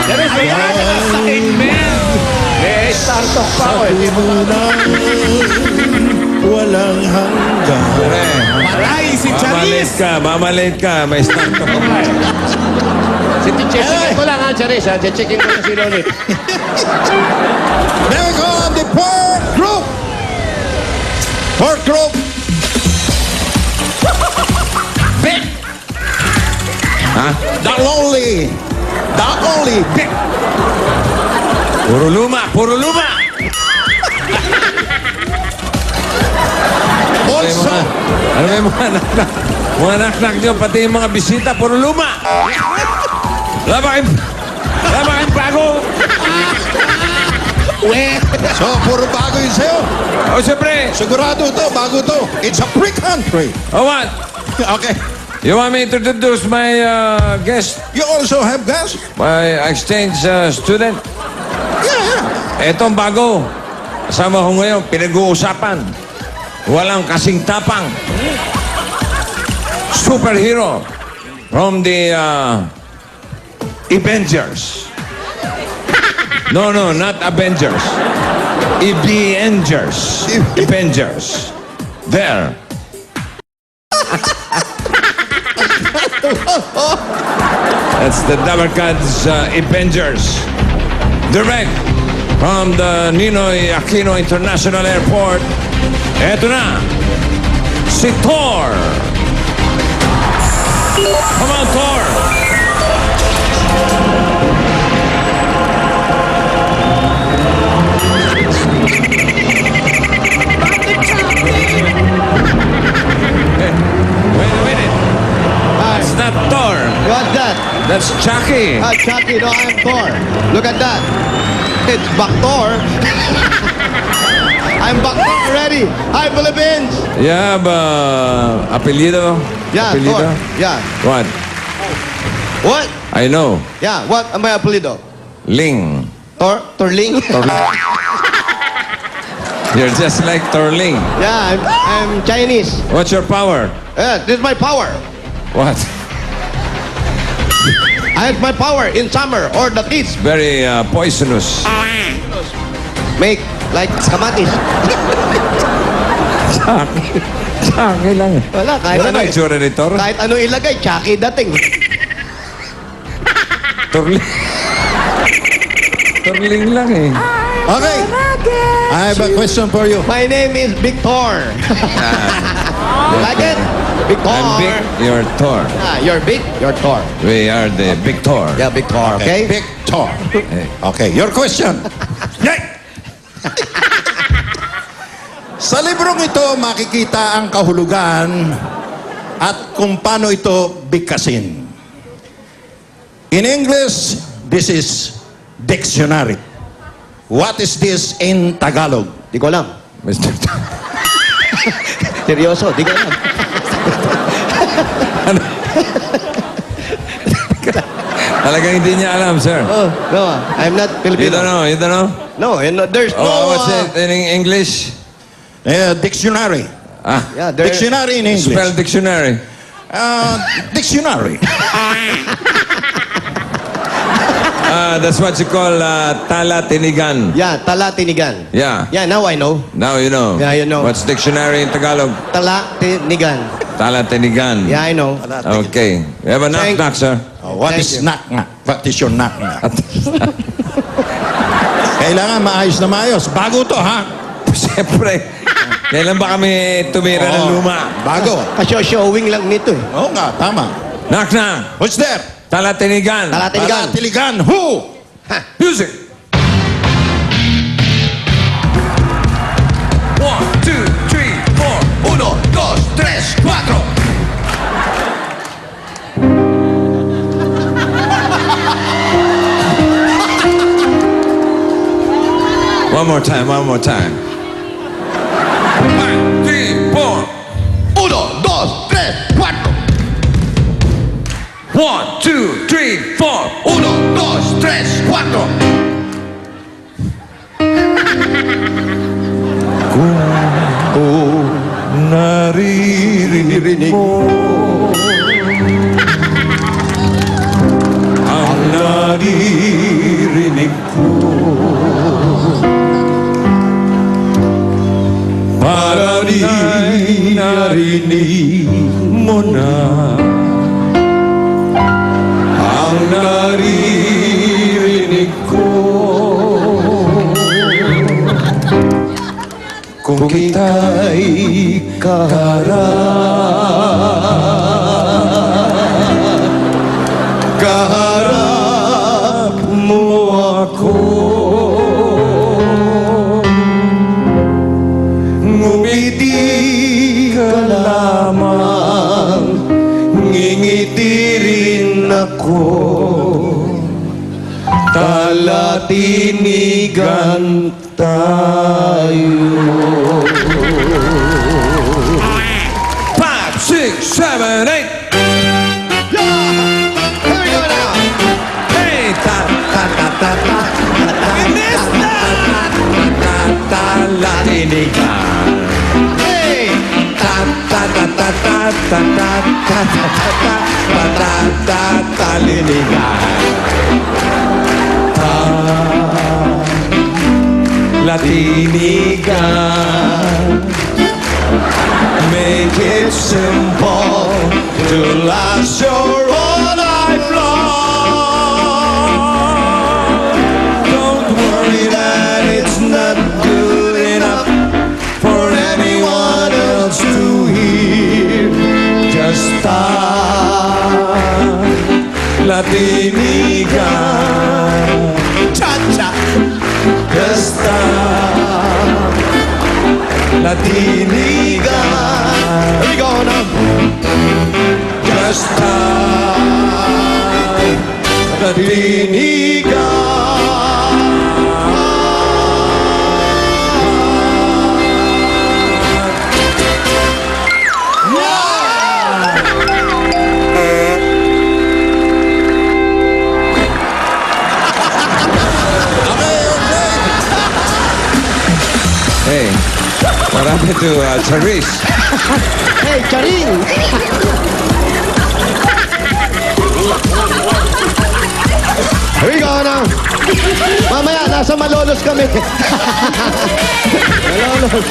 Charis, may assignment. May startup pa ako eh. Walang hanggan. Malay si Mamalit ka, mamalit ka. May start ka pa. Checkin ko lang ha, Charis ha. Checkin ko lang si Lolit. There we go on the fourth group. Fourth group. Vic. Ha? The only Vic. Puro luma, puro luma! Also, Ano ba yung mga naknak? Mga naknak nyo, pati yung mga bisita, puro luma! Wala ba kayong bago? so puro bago yun sa'yo. O, siyempre. Sigurado to, bago to. It's a free country. O, what? Okay. You want me to introduce my guest? You also have gas? My exchange student? Yeah. Etong bago. Kasama ko ngayon, pinag-uusapan. Walang kasing tapang. Superhero from the Avengers. No, not Avengers. Avengers. Avengers. There. That's the Dabarkad's Avengers. Direct from the Ninoy Aquino International Airport. Eto na, si Thor. Come on, Thor. Wait a minute. That's not Thor. What's that? That's Chucky. Chucky, no, I'm Thor. Look at that. It's Baktor. I'm Baktor already. Hi, Philippines. You have apelyido? Yeah, Apelyido? Thor. Yeah. What? What? I know. Yeah, what am I apelido? Ling. Torling? You're just like Torling. Yeah, I'm Chinese. What's your power? Yeah, this is my power. What? I have my power in summer or the kids Very poisonous. make like kamatis. Chucky lang. Wala, kahit Ano ano. ba itsura ni Thor? Kahit ano ilagay, Chucky dating. Torling. Torling lang eh. Okay. I have a question for you. My name is Victor. You like it? Victor. I'm big, you're Thor. You're big, you're Thor. We are the big Thor. Yeah, Victor, okay? Victor. Okay, your question. Sa librong ito, makikita ang kahulugan at kung paano ito bigkasin. In English, this is dictionary. What is this in Tagalog? Di ko alam. Mr. Seryoso, di ko alam. Talagang hindi niya alam, sir. Oh, no, I'm not Filipino. You don't know, you don't know? No, there's no... Oh, what's it in English? Dictionary. Ah, Yeah, there... Dictionary in English. spell dictionary. Dictionary. That's what you call tala-tinigan. Yeah, tala-tinigan. Yeah. Yeah, now I know. Now you know. Yeah, you know. What's dictionary in Tagalog? Tala-tinigan. Tala-tinigan. Yeah, I know. Okay. We have a Thank- knock-knock, sir. What Thank is you. knock-knock? What is your knock-knock? Kailangan maayos na maayos. Bago to, ha? Siyempre. Kailan ba kami tumira ng Oo. luma? Bago. Kasi-showing lang nito eh. Oo nga, tama. Knock-knock. Who's there? Tala-tinigan. Tala-tinigan. Tiligan. Who? Music. 1, 2, 3, 4. 1, 2, 3, 4. One more time, one more time. 1, 3, 4. 1, 2, 3, 4. 1, 2, 3, 4. 1, 2, 3, 4. Naririnig mo ang naririnig ko. Para di narinig mo na ang naririnig ko. Kung kita'y kaharap mo ako, ngumiti ka lamang, ngingiti rin ako, talatinigan tayo. 5, 6, 7, 8. Here we go now. Hey, ta ta ta ta ta. Talatinigan. Hey! Ta ta ta ta ta ta ta ta ta ta ta ta talinigan. Latinigan. Make it simple to last your whole life long. Don't worry that not good enough for anyone else to hear. Just stop latinigan. Cha-cha. Just stop latinigan. Here we go now. Just stop Hey, what happened to Charisse? Hey, Charing! Here we go now. Mamaya, nasa Malolos kami. Malolos.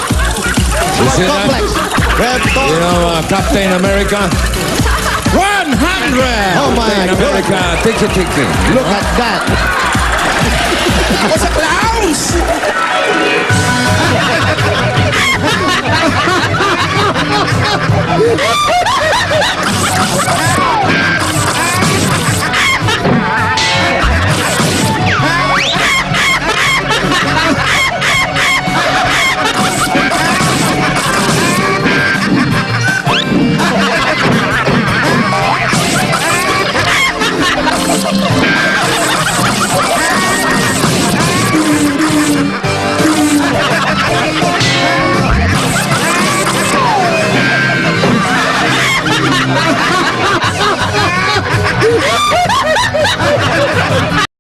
Is it Complex. You know, Captain America? 100! Oh my Captain God. America, tiki-tiki. Look at that. Ako sa clowns!